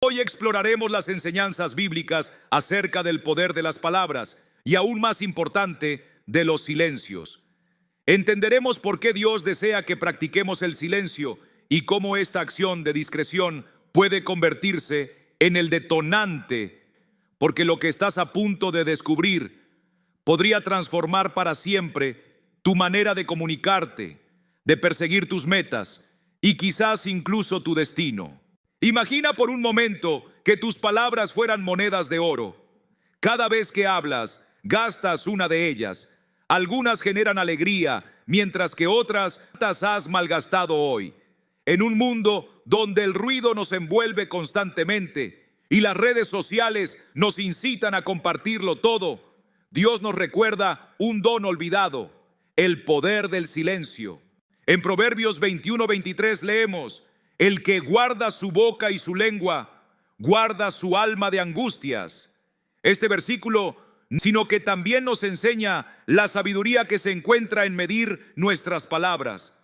Hoy exploraremos las enseñanzas bíblicas acerca del poder de las palabras y, aún más importante, de los silencios. Entenderemos por qué Dios desea que practiquemos el silencio y cómo esta acción de discreción puede convertirse en el detonante, porque lo que estás a punto de descubrir podría transformar para siempre tu manera de comunicarte, de perseguir tus metas y quizás incluso tu destino. Imagina por un momento que tus palabras fueran monedas de oro. Cada vez que hablas, gastas una de ellas. Algunas generan alegría, mientras que otras las has malgastado hoy. En un mundo donde el ruido nos envuelve constantemente y las redes sociales nos incitan a compartirlo todo, Dios nos recuerda un don olvidado: el poder del silencio. En Proverbios 21:23 leemos: el que guarda su boca y su lengua, guarda su alma de angustias. Este versículo, sino que también nos enseña la sabiduría que se encuentra en medir nuestras palabras,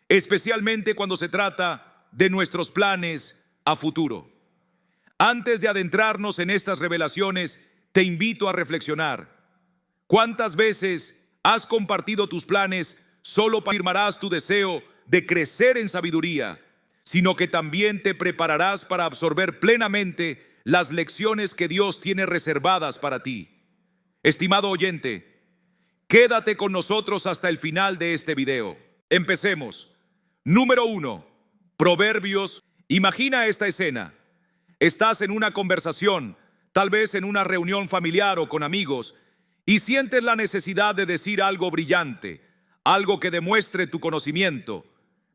especialmente cuando se trata de nuestros planes a futuro. Antes de adentrarnos en estas revelaciones, te invito a reflexionar. ¿Cuántas veces has compartido tus planes solo para afirmarás tu deseo de crecer en sabiduría, sino que también te prepararás para absorber plenamente las lecciones que Dios tiene reservadas para ti? Estimado oyente, quédate con nosotros hasta el final de este video. Empecemos. Número 1. Proverbios. Imagina esta escena. Estás en una conversación, tal vez en una reunión familiar o con amigos, y sientes la necesidad de decir algo brillante, algo que demuestre tu conocimiento.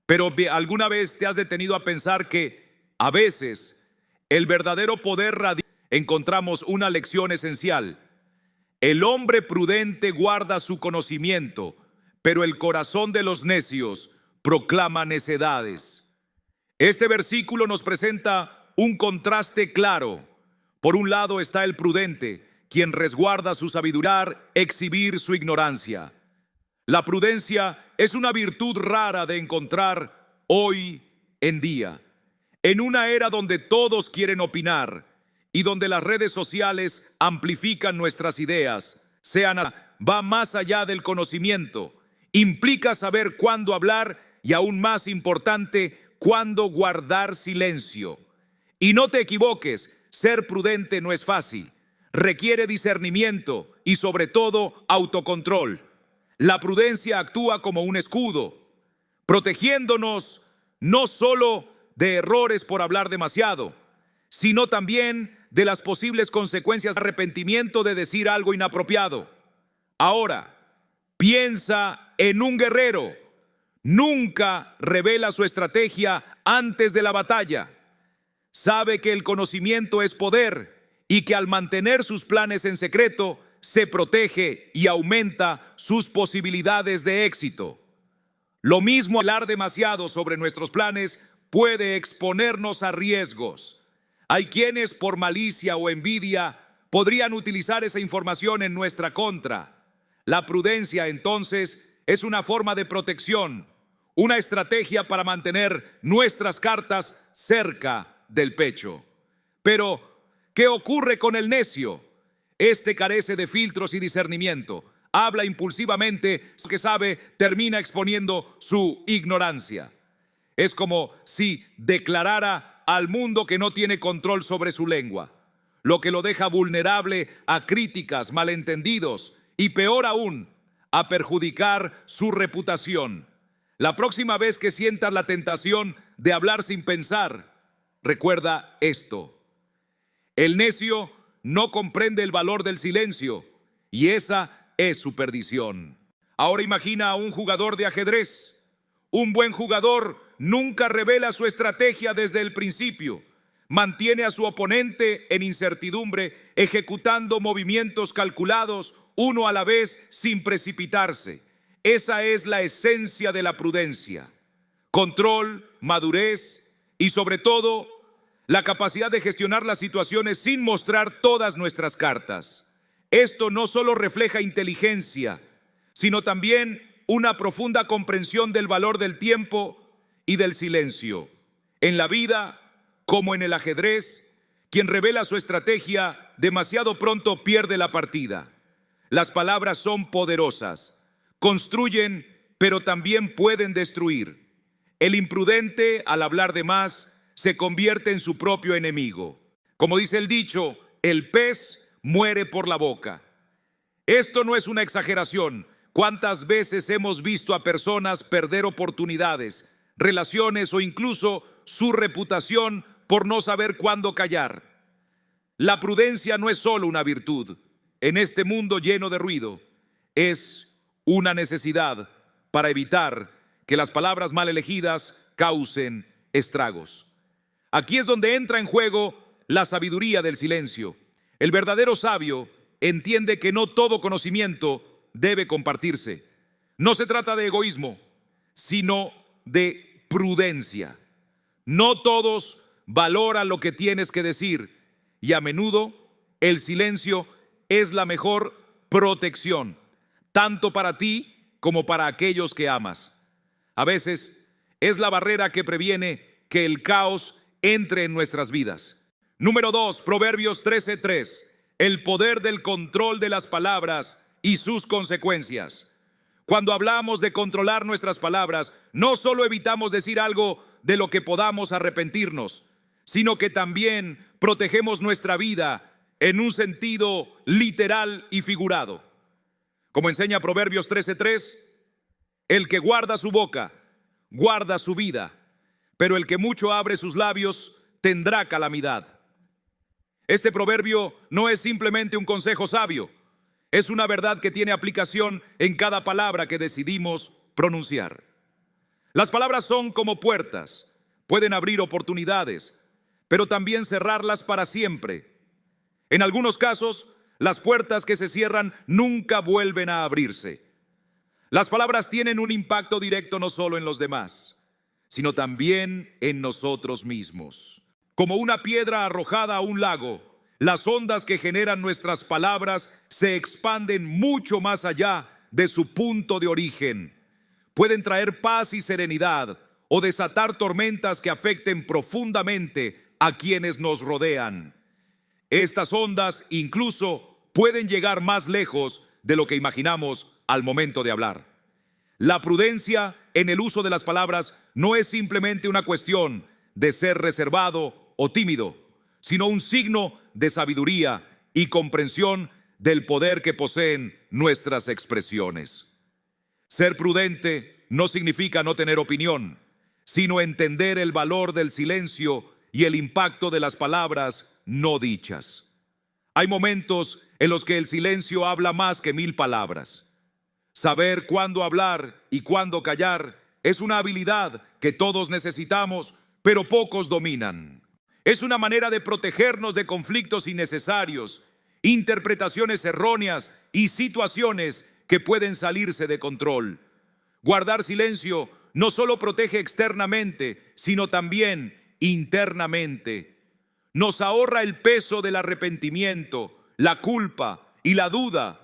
Pero ¿alguna vez te has detenido a pensar que a veces el verdadero poder radica? Encontramos una lección esencial. El hombre prudente guarda su conocimiento, pero el corazón de los necios proclama necedades. Este versículo nos presenta un contraste claro. Por un lado está el prudente, quien resguarda su sabiduría, exhibir su ignorancia. La prudencia es una virtud rara de encontrar hoy en día. En una era donde todos quieren opinar y donde las redes sociales amplifican nuestras ideas, va más allá del conocimiento. Implica saber cuándo hablar y, aún más importante, cuándo guardar silencio. Y no te equivoques, ser prudente no es fácil. Requiere discernimiento y, sobre todo, autocontrol. La prudencia actúa como un escudo, protegiéndonos no solo de errores por hablar demasiado, sino también de las posibles consecuencias de arrepentimiento de decir algo inapropiado. Ahora, piensa en un guerrero. Nunca revela su estrategia antes de la batalla. Sabe que el conocimiento es poder y que al mantener sus planes en secreto, se protege y aumenta sus posibilidades de éxito. Lo mismo, hablar demasiado sobre nuestros planes puede exponernos a riesgos. Hay quienes, por malicia o envidia, podrían utilizar esa información en nuestra contra. La prudencia, entonces, es una forma de protección, una estrategia para mantener nuestras cartas cerca del pecho. Pero, ¿qué ocurre con el necio? Este carece de filtros y discernimiento. Habla impulsivamente, lo que sabe termina exponiendo su ignorancia. Es como si declarara al mundo que no tiene control sobre su lengua, lo que lo deja vulnerable a críticas, malentendidos y, peor aún, a perjudicar su reputación. La próxima vez que sientas la tentación de hablar sin pensar, recuerda esto: el necio no comprende el valor del silencio, y esa es su perdición. Ahora imagina a un jugador de ajedrez. Un buen jugador nunca revela su estrategia desde el principio. Mantiene a su oponente en incertidumbre, ejecutando movimientos calculados, uno a la vez, sin precipitarse. Esa es la esencia de la prudencia. Control, madurez y, sobre todo, la capacidad de gestionar las situaciones sin mostrar todas nuestras cartas. Esto no solo refleja inteligencia, sino también una profunda comprensión del valor del tiempo y del silencio. En la vida, como en el ajedrez, Quien revela su estrategia demasiado pronto pierde la partida. Las palabras son poderosas, construyen, pero también pueden destruir. El imprudente, al hablar de más, se convierte en su propio enemigo. Como dice el dicho, el pez muere por la boca. Esto no es una exageración. ¿Cuántas veces hemos visto a personas perder oportunidades, relaciones o incluso su reputación por no saber cuándo callar? La prudencia no es solo una virtud. En este mundo lleno de ruido, es una necesidad para evitar que las palabras mal elegidas causen estragos. Aquí es donde entra en juego la sabiduría del silencio. El verdadero sabio entiende que no todo conocimiento debe compartirse. No se trata de egoísmo, sino de prudencia. No todos valoran lo que tienes que decir y a menudo el silencio es la mejor protección, tanto para ti como para aquellos que amas. A veces es la barrera que previene que el caos entre en nuestras vidas. Número 2, Proverbios 13:3. El poder del control de las palabras y sus consecuencias. Cuando hablamos de controlar nuestras palabras, no solo evitamos decir algo de lo que podamos arrepentirnos, sino que también protegemos nuestra vida en un sentido literal y figurado. Como enseña Proverbios 13:3, el que guarda su boca, guarda su vida, pero el que mucho abre sus labios, tendrá calamidad. Este proverbio no es simplemente un consejo sabio, es una verdad que tiene aplicación en cada palabra que decidimos pronunciar. Las palabras son como puertas, pueden abrir oportunidades, pero también cerrarlas para siempre. En algunos casos, las puertas que se cierran nunca vuelven a abrirse. Las palabras tienen un impacto directo no solo en los demás, sino también en nosotros mismos. Como una piedra arrojada a un lago, las ondas que generan nuestras palabras se expanden mucho más allá de su punto de origen. Pueden traer paz y serenidad o desatar tormentas que afecten profundamente a quienes nos rodean. Estas ondas incluso pueden llegar más lejos de lo que imaginamos al momento de hablar. La prudencia en el uso de las palabras no es simplemente una cuestión de ser reservado o tímido, sino un signo de sabiduría y comprensión del poder que poseen nuestras expresiones. Ser prudente no significa no tener opinión, sino entender el valor del silencio y el impacto de las palabras no dichas. Hay momentos en los que el silencio habla más que 1000 palabras. Saber cuándo hablar y cuándo callar es una habilidad que todos necesitamos, pero pocos dominan. Es una manera de protegernos de conflictos innecesarios, interpretaciones erróneas y situaciones que pueden salirse de control. Guardar silencio no solo protege externamente, sino también internamente. Nos ahorra el peso del arrepentimiento, la culpa y la duda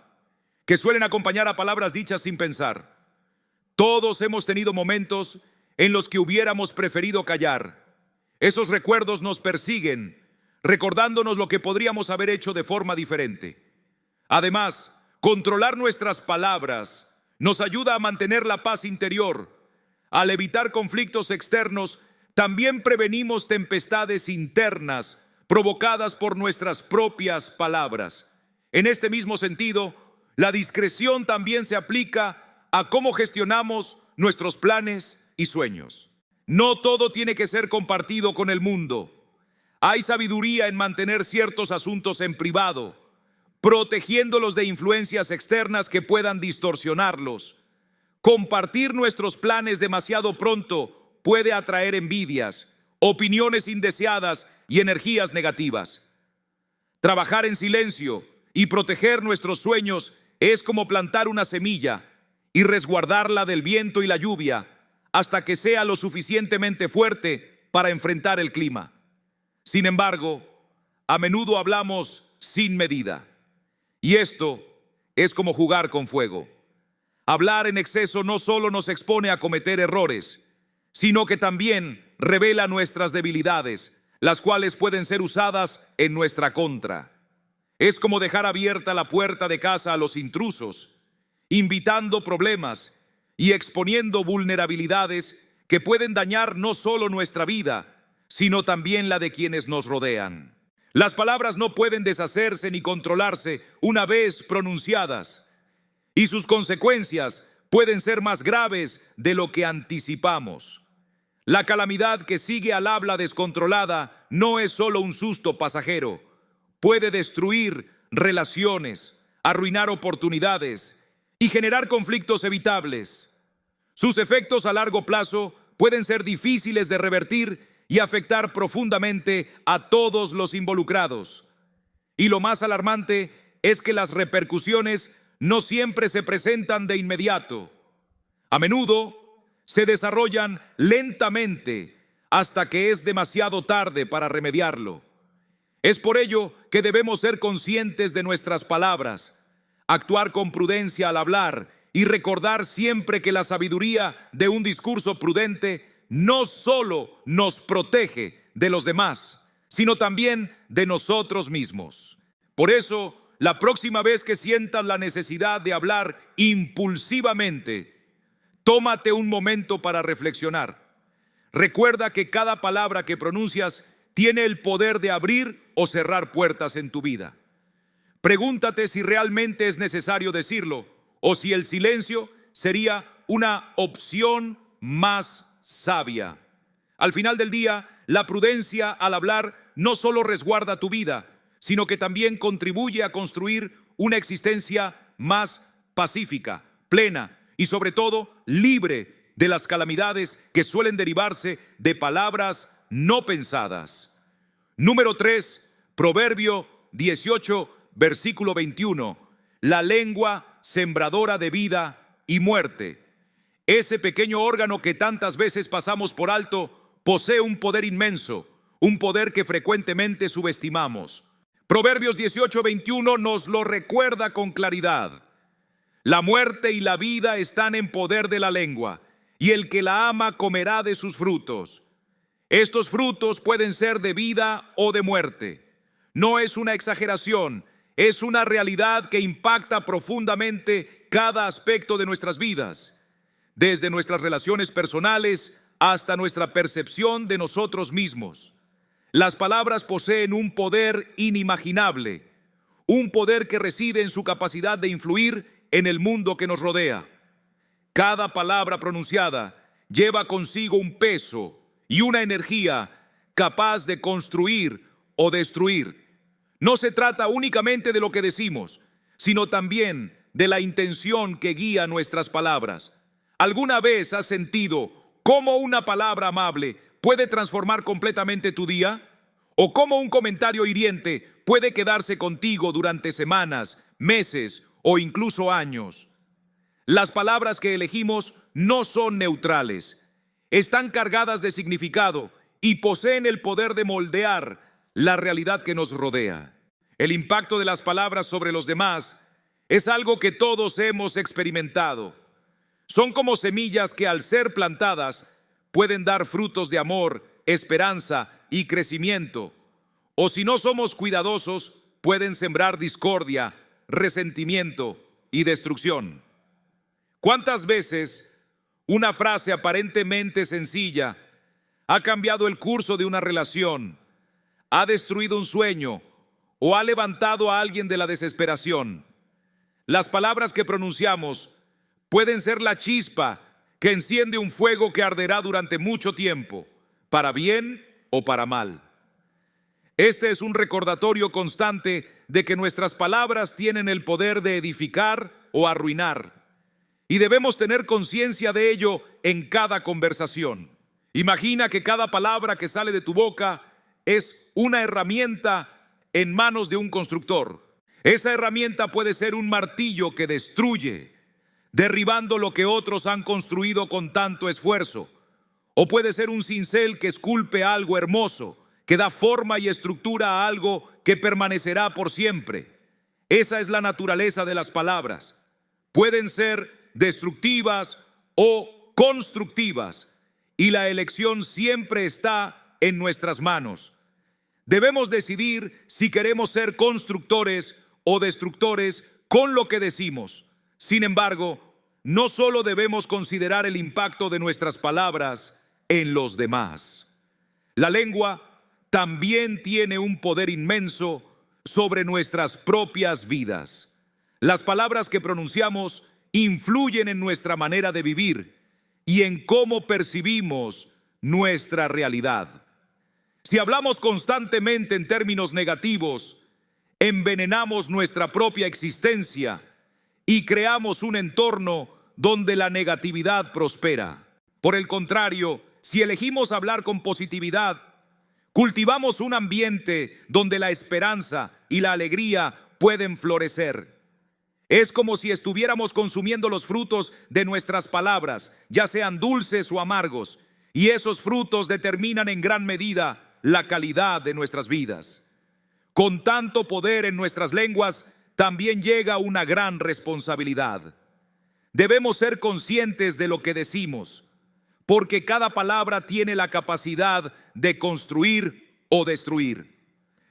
que suelen acompañar a palabras dichas sin pensar. Todos hemos tenido momentos en los que hubiéramos preferido callar. Esos recuerdos nos persiguen, recordándonos lo que podríamos haber hecho de forma diferente. Además, controlar nuestras palabras nos ayuda a mantener la paz interior. Al evitar conflictos externos, también prevenimos tempestades internas provocadas por nuestras propias palabras. En este mismo sentido, la discreción también se aplica a cómo gestionamos nuestros planes y sueños. No todo tiene que ser compartido con el mundo. Hay sabiduría en mantener ciertos asuntos en privado, protegiéndolos de influencias externas que puedan distorsionarlos. Compartir nuestros planes demasiado pronto puede atraer envidias, opiniones indeseadas y energías negativas. Trabajar en silencio y proteger nuestros sueños es como plantar una semilla y resguardarla del viento y la lluvia hasta que sea lo suficientemente fuerte para enfrentar el clima. Sin embargo, a menudo hablamos sin medida. Y esto es como jugar con fuego. Hablar en exceso no solo nos expone a cometer errores, sino que también revela nuestras debilidades, las cuales pueden ser usadas en nuestra contra. Es como dejar abierta la puerta de casa a los intrusos, invitando problemas y exponiendo vulnerabilidades que pueden dañar no solo nuestra vida, sino también la de quienes nos rodean. Las palabras no pueden deshacerse ni controlarse una vez pronunciadas, y sus consecuencias pueden ser más graves de lo que anticipamos. La calamidad que sigue al habla descontrolada no es solo un susto pasajero. Puede destruir relaciones, arruinar oportunidades y generar conflictos evitables. Sus efectos a largo plazo pueden ser difíciles de revertir y afectar profundamente a todos los involucrados. Y lo más alarmante es que las repercusiones no siempre se presentan de inmediato. A menudo se desarrollan lentamente hasta que es demasiado tarde para remediarlo. Es por ello que debemos ser conscientes de nuestras palabras, actuar con prudencia al hablar y recordar siempre que la sabiduría de un discurso prudente no solo nos protege de los demás, sino también de nosotros mismos. Por eso, la próxima vez que sientas la necesidad de hablar impulsivamente, tómate un momento para reflexionar. Recuerda que cada palabra que pronuncias tiene el poder de abrir o cerrar puertas en tu vida. Pregúntate si realmente es necesario decirlo o si el silencio sería una opción más sabia. Al final del día, la prudencia al hablar no solo resguarda tu vida, sino que también contribuye a construir una existencia más pacífica, plena y sobre todo libre de las calamidades que suelen derivarse de palabras no pensadas. Número 3, Proverbio 18, versículo 21. La lengua sembradora de vida y muerte. Ese pequeño órgano que tantas veces pasamos por alto posee un poder inmenso, un poder que frecuentemente subestimamos. Proverbios 18, 21 nos lo recuerda con claridad. La muerte y la vida están en poder de la lengua, y el que la ama comerá de sus frutos. Estos frutos pueden ser de vida o de muerte. No es una exageración, es una realidad que impacta profundamente cada aspecto de nuestras vidas, desde nuestras relaciones personales hasta nuestra percepción de nosotros mismos. Las palabras poseen un poder inimaginable, un poder que reside en su capacidad de influir en el mundo que nos rodea. Cada palabra pronunciada lleva consigo un peso y una energía capaz de construir o destruir. No se trata únicamente de lo que decimos, sino también de la intención que guía nuestras palabras. ¿Alguna vez has sentido cómo una palabra amable puede transformar completamente tu día? ¿O cómo un comentario hiriente puede quedarse contigo durante semanas, meses o incluso años? Las palabras que elegimos no son neutrales. Están cargadas de significado y poseen el poder de moldear la realidad que nos rodea. El impacto de las palabras sobre los demás es algo que todos hemos experimentado. Son como semillas que al ser plantadas pueden dar frutos de amor, esperanza y crecimiento. O si no somos cuidadosos, pueden sembrar discordia, resentimiento y destrucción. ¿Cuántas veces una frase aparentemente sencilla ha cambiado el curso de una relación, ha destruido un sueño o ha levantado a alguien de la desesperación? Las palabras que pronunciamos pueden ser la chispa que enciende un fuego que arderá durante mucho tiempo, para bien o para mal. Este es un recordatorio constante de que nuestras palabras tienen el poder de edificar o arruinar, y debemos tener conciencia de ello en cada conversación. Imagina que cada palabra que sale de tu boca es una herramienta en manos de un constructor. Esa herramienta puede ser un martillo que destruye, derribando lo que otros han construido con tanto esfuerzo. O puede ser un cincel que esculpe algo hermoso, que da forma y estructura a algo que permanecerá por siempre. Esa es la naturaleza de las palabras. Pueden ser destructivas o constructivas, y la elección siempre está en nuestras manos. Debemos decidir si queremos ser constructores o destructores con lo que decimos. Sin embargo, no solo debemos considerar el impacto de nuestras palabras en los demás. La lengua también tiene un poder inmenso sobre nuestras propias vidas. Las palabras que pronunciamos influyen en nuestra manera de vivir y en cómo percibimos nuestra realidad. Si hablamos constantemente en términos negativos, envenenamos nuestra propia existencia y creamos un entorno donde la negatividad prospera. Por el contrario, si elegimos hablar con positividad, cultivamos un ambiente donde la esperanza y la alegría pueden florecer. Es como si estuviéramos consumiendo los frutos de nuestras palabras, ya sean dulces o amargos, y esos frutos determinan en gran medida la calidad de nuestras vidas. Con tanto poder en nuestras lenguas, también llega una gran responsabilidad. Debemos ser conscientes de lo que decimos, porque cada palabra tiene la capacidad de construir o destruir.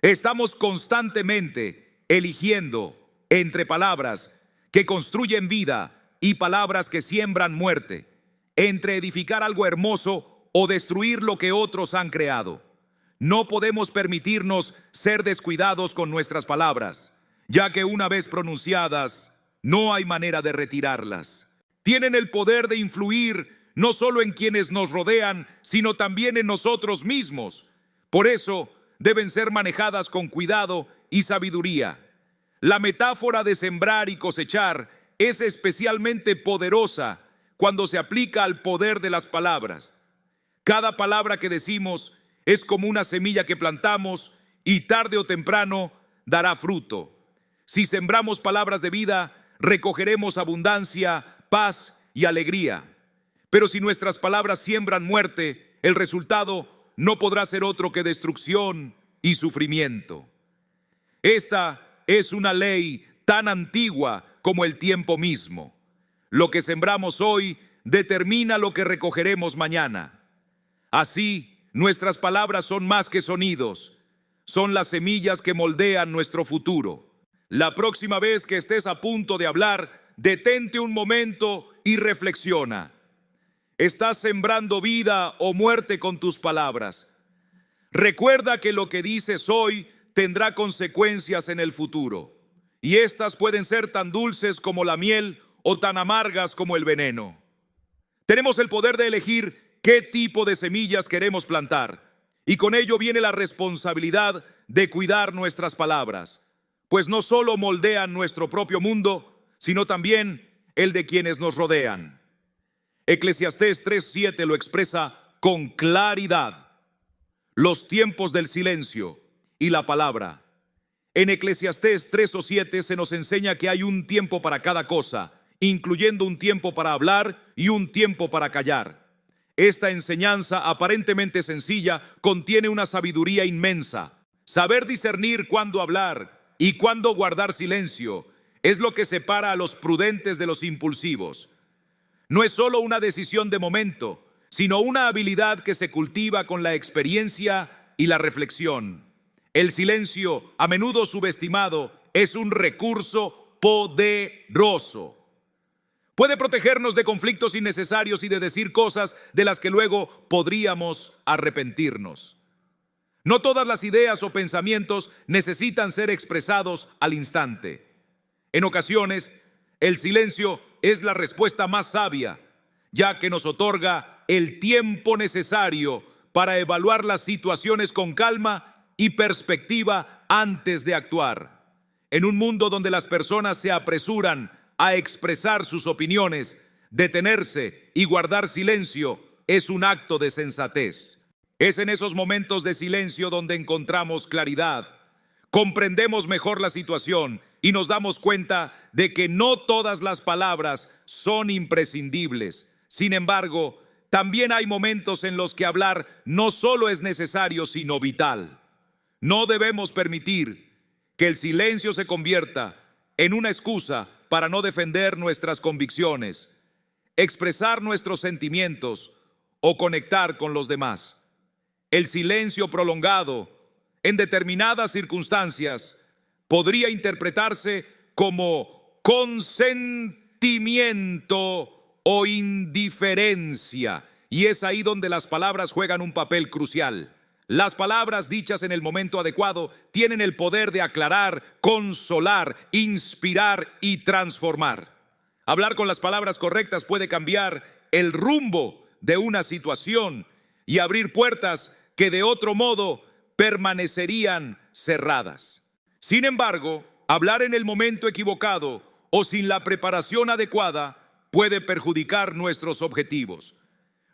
Estamos constantemente eligiendo entre palabras que construyen vida y palabras que siembran muerte, entre edificar algo hermoso o destruir lo que otros han creado. No podemos permitirnos ser descuidados con nuestras palabras, ya que una vez pronunciadas, no hay manera de retirarlas. Tienen el poder de influir no solo en quienes nos rodean, sino también en nosotros mismos. Por eso, deben ser manejadas con cuidado y sabiduría. La metáfora de sembrar y cosechar es especialmente poderosa cuando se aplica al poder de las palabras. Cada palabra que decimos es como una semilla que plantamos y tarde o temprano dará fruto. Si sembramos palabras de vida, recogeremos abundancia, paz y alegría. Pero si nuestras palabras siembran muerte, el resultado no podrá ser otro que destrucción y sufrimiento. Esta es una ley tan antigua como el tiempo mismo. Lo que sembramos hoy determina lo que recogeremos mañana. Así, nuestras palabras son más que sonidos, son las semillas que moldean nuestro futuro. La próxima vez que estés a punto de hablar, detente un momento y reflexiona. ¿Estás sembrando vida o muerte con tus palabras? Recuerda que lo que dices hoy tendrá consecuencias en el futuro, y estas pueden ser tan dulces como la miel o tan amargas como el veneno. Tenemos el poder de elegir qué tipo de semillas queremos plantar, y con ello viene la responsabilidad de cuidar nuestras palabras, pues no solo moldean nuestro propio mundo, sino también el de quienes nos rodean. Eclesiastés 3:7 lo expresa con claridad: los tiempos del silencio y la palabra. En Eclesiastés 3:7 se nos enseña que hay un tiempo para cada cosa, incluyendo un tiempo para hablar y un tiempo para callar. Esta enseñanza aparentemente sencilla contiene una sabiduría inmensa. Saber discernir cuándo hablar y cuándo guardar silencio es lo que separa a los prudentes de los impulsivos. No es solo una decisión de momento, sino una habilidad que se cultiva con la experiencia y la reflexión. El silencio, a menudo subestimado, es un recurso poderoso. Puede protegernos de conflictos innecesarios y de decir cosas de las que luego podríamos arrepentirnos. No todas las ideas o pensamientos necesitan ser expresados al instante. En ocasiones, el silencio es la respuesta más sabia, ya que nos otorga el tiempo necesario para evaluar las situaciones con calma y perspectiva antes de actuar. En un mundo donde las personas se apresuran a expresar sus opiniones, detenerse y guardar silencio es un acto de sensatez. Es en esos momentos de silencio donde encontramos claridad, comprendemos mejor la situación y nos damos cuenta de que no todas las palabras son imprescindibles. Sin embargo, también hay momentos en los que hablar no solo es necesario, sino vital. No debemos permitir que el silencio se convierta en una excusa para no defender nuestras convicciones, expresar nuestros sentimientos o conectar con los demás. El silencio prolongado en determinadas circunstancias podría interpretarse como consentimiento o indiferencia. Y es ahí donde las palabras juegan un papel crucial. Las palabras dichas en el momento adecuado tienen el poder de aclarar, consolar, inspirar y transformar. Hablar con las palabras correctas puede cambiar el rumbo de una situación y abrir puertas que de otro modo permanecerían cerradas. Sin embargo, hablar en el momento equivocado o sin la preparación adecuada puede perjudicar nuestros objetivos.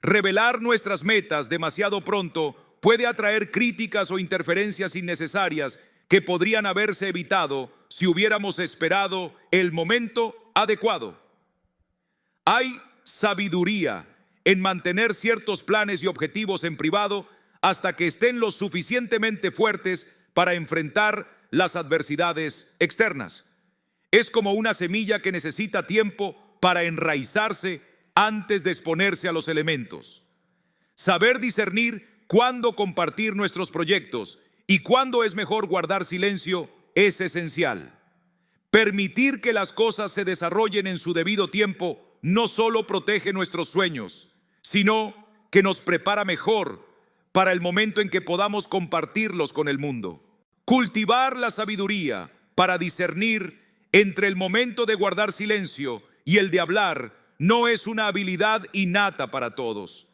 Revelar nuestras metas demasiado pronto puede atraer críticas o interferencias innecesarias que podrían haberse evitado si hubiéramos esperado el momento adecuado. Hay sabiduría en mantener ciertos planes y objetivos en privado hasta que estén lo suficientemente fuertes para enfrentar las adversidades externas. Es como una semilla que necesita tiempo para enraizarse antes de exponerse a los elementos. Saber discernir cuándo compartir nuestros proyectos y cuándo es mejor guardar silencio es esencial. Permitir que las cosas se desarrollen en su debido tiempo no solo protege nuestros sueños, sino que nos prepara mejor para el momento en que podamos compartirlos con el mundo. Cultivar la sabiduría para discernir entre el momento de guardar silencio y el de hablar no es una habilidad innata para todos.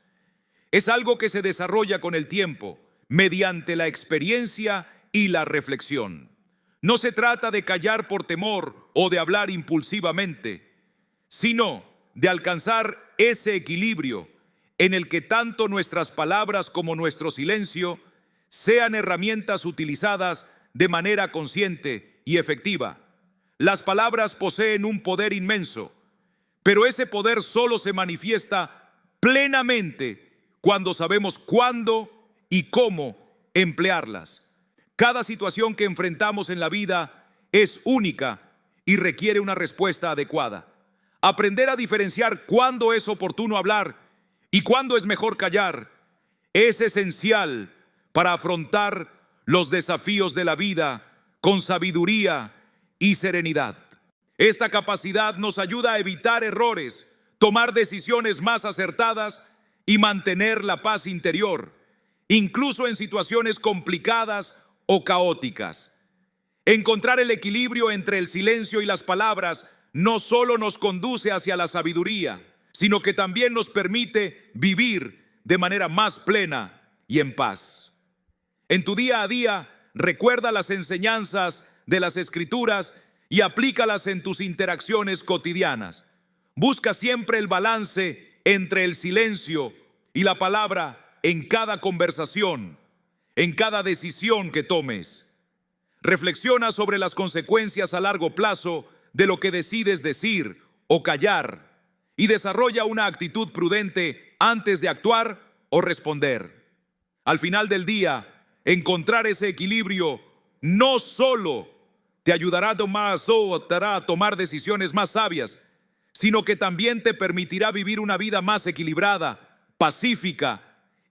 Es algo que se desarrolla con el tiempo, mediante la experiencia y la reflexión. No se trata de callar por temor o de hablar impulsivamente, sino de alcanzar ese equilibrio en el que tanto nuestras palabras como nuestro silencio sean herramientas utilizadas de manera consciente y efectiva. Las palabras poseen un poder inmenso, pero ese poder solo se manifiesta plenamente cuando sabemos cuándo y cómo emplearlas. Cada situación que enfrentamos en la vida es única y requiere una respuesta adecuada. Aprender a diferenciar cuándo es oportuno hablar y cuándo es mejor callar es esencial para afrontar los desafíos de la vida con sabiduría y serenidad. Esta capacidad nos ayuda a evitar errores, tomar decisiones más acertadas y mantener la paz interior, incluso en situaciones complicadas o caóticas. Encontrar el equilibrio entre el silencio y las palabras no solo nos conduce hacia la sabiduría, sino que también nos permite vivir de manera más plena y en paz. En tu día a día, recuerda las enseñanzas de las Escrituras y aplícalas en tus interacciones cotidianas. Busca siempre el balance entre el silencio y la palabra en cada conversación, en cada decisión que tomes. Reflexiona sobre las consecuencias a largo plazo de lo que decides decir o callar y desarrolla una actitud prudente antes de actuar o responder. Al final del día, encontrar ese equilibrio no solo te ayudará a tomar decisiones más sabias, sino que también te permitirá vivir una vida más equilibrada, pacífica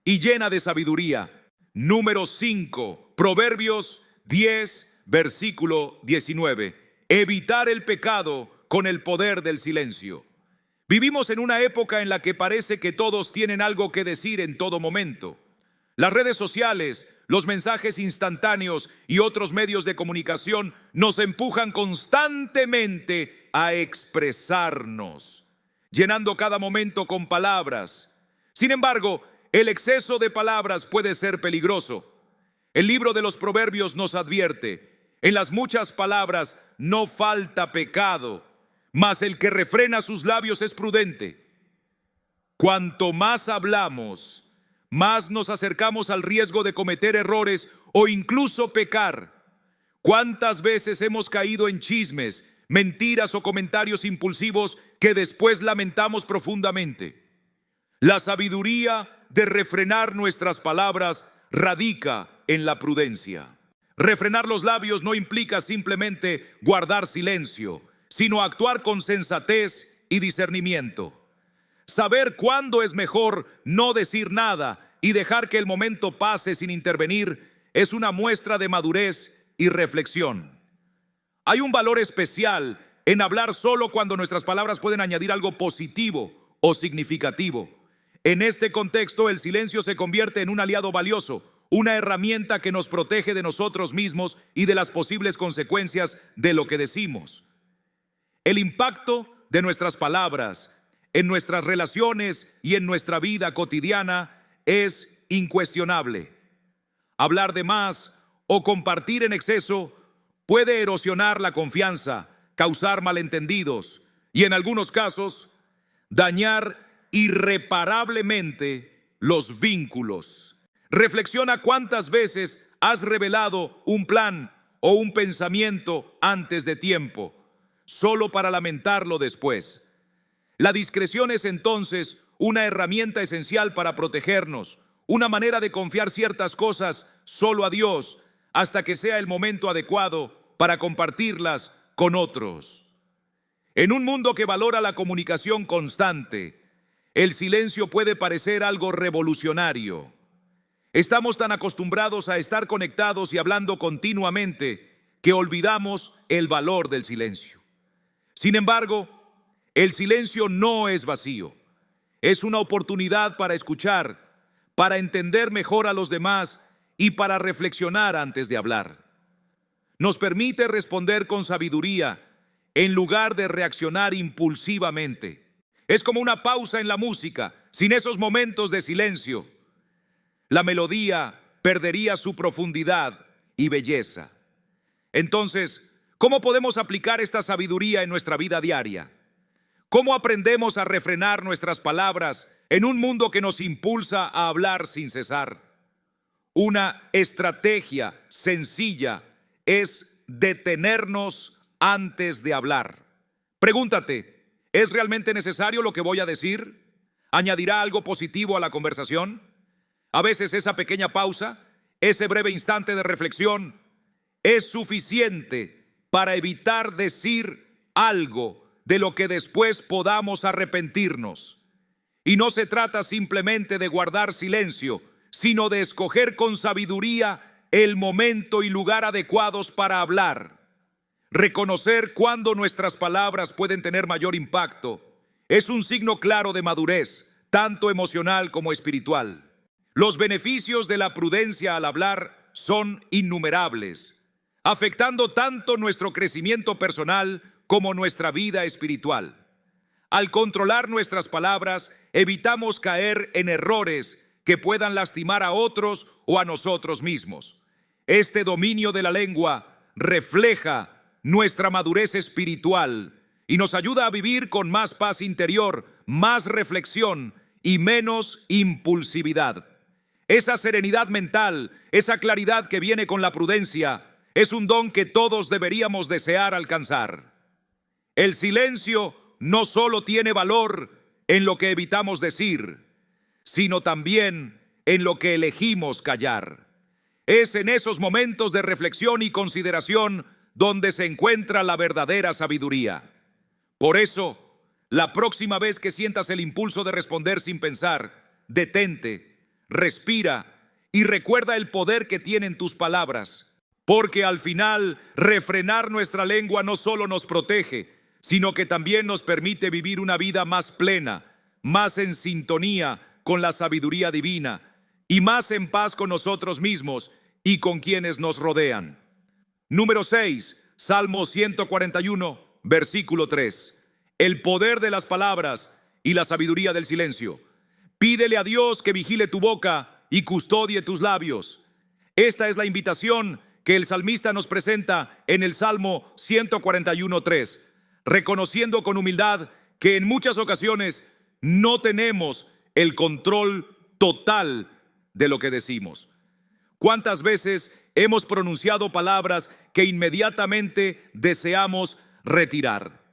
y llena de sabiduría. Número 5, Proverbios 10, versículo 19. Evitar el pecado con el poder del silencio. Vivimos en una época en la que parece que todos tienen algo que decir en todo momento. Las redes sociales, los mensajes instantáneos y otros medios de comunicación nos empujan constantemente a expresarnos, llenando cada momento con palabras. Sin embargo, el exceso de palabras puede ser peligroso. El libro de los Proverbios nos advierte: en las muchas palabras no falta pecado, mas el que refrena sus labios es prudente. Cuanto más hablamos, más nos acercamos al riesgo de cometer errores o incluso pecar. ¿Cuántas veces hemos caído en chismes, mentiras o comentarios impulsivos que después lamentamos profundamente? La sabiduría de refrenar nuestras palabras radica en la prudencia. Refrenar los labios no implica simplemente guardar silencio, sino actuar con sensatez y discernimiento. Saber cuándo es mejor no decir nada y dejar que el momento pase sin intervenir es una muestra de madurez y reflexión. Hay un valor especial en hablar solo cuando nuestras palabras pueden añadir algo positivo o significativo. En este contexto, el silencio se convierte en un aliado valioso, una herramienta que nos protege de nosotros mismos y de las posibles consecuencias de lo que decimos. El impacto de nuestras palabras en nuestras relaciones y en nuestra vida cotidiana es incuestionable. Hablar de más o compartir en exceso puede erosionar la confianza, causar malentendidos y, en algunos casos, dañar irreparablemente los vínculos. Reflexiona cuántas veces has revelado un plan o un pensamiento antes de tiempo, solo para lamentarlo después. La discreción es entonces una herramienta esencial para protegernos, una manera de confiar ciertas cosas solo a Dios hasta que sea el momento adecuado para compartirlas con otros. En un mundo que valora la comunicación constante, el silencio puede parecer algo revolucionario. Estamos tan acostumbrados a estar conectados y hablando continuamente que olvidamos el valor del silencio. Sin embargo, el silencio no es vacío. Es una oportunidad para escuchar, para entender mejor a los demás y para reflexionar antes de hablar. Nos permite responder con sabiduría en lugar de reaccionar impulsivamente. Es como una pausa en la música. Sin esos momentos de silencio, la melodía perdería su profundidad y belleza. Entonces, ¿cómo podemos aplicar esta sabiduría en nuestra vida diaria? ¿Cómo aprendemos a refrenar nuestras palabras en un mundo que nos impulsa a hablar sin cesar? Una estrategia sencilla es detenernos antes de hablar. Pregúntate, ¿es realmente necesario lo que voy a decir? ¿Añadirá algo positivo a la conversación? A veces esa pequeña pausa, ese breve instante de reflexión, es suficiente para evitar decir algo de lo que después podamos arrepentirnos. Y no se trata simplemente de guardar silencio, sino de escoger con sabiduría el momento y lugar adecuados para hablar. Reconocer cuándo nuestras palabras pueden tener mayor impacto es un signo claro de madurez, tanto emocional como espiritual. Los beneficios de la prudencia al hablar son innumerables, afectando tanto nuestro crecimiento personal como nuestra vida espiritual. Al controlar nuestras palabras, evitamos caer en errores que puedan lastimar a otros o a nosotros mismos. Este dominio de la lengua refleja nuestra madurez espiritual y nos ayuda a vivir con más paz interior, más reflexión y menos impulsividad. Esa serenidad mental, esa claridad que viene con la prudencia, es un don que todos deberíamos desear alcanzar. El silencio no solo tiene valor en lo que evitamos decir, sino también en lo que elegimos callar. Es en esos momentos de reflexión y consideración donde se encuentra la verdadera sabiduría. Por eso, la próxima vez que sientas el impulso de responder sin pensar, detente, respira y recuerda el poder que tienen tus palabras, porque al final, refrenar nuestra lengua no solo nos protege, sino que también nos permite vivir una vida más plena, más en sintonía con la sabiduría divina y más en paz con nosotros mismos y con quienes nos rodean. Número 6, Salmo 141, versículo 3. El poder de las palabras y la sabiduría del silencio. Pídele a Dios que vigile tu boca y custodie tus labios. Esta es la invitación que el salmista nos presenta en el Salmo 141:3, reconociendo con humildad que en muchas ocasiones no tenemos el control total de lo que decimos. ¿Cuántas veces hemos pronunciado palabras que inmediatamente deseamos retirar?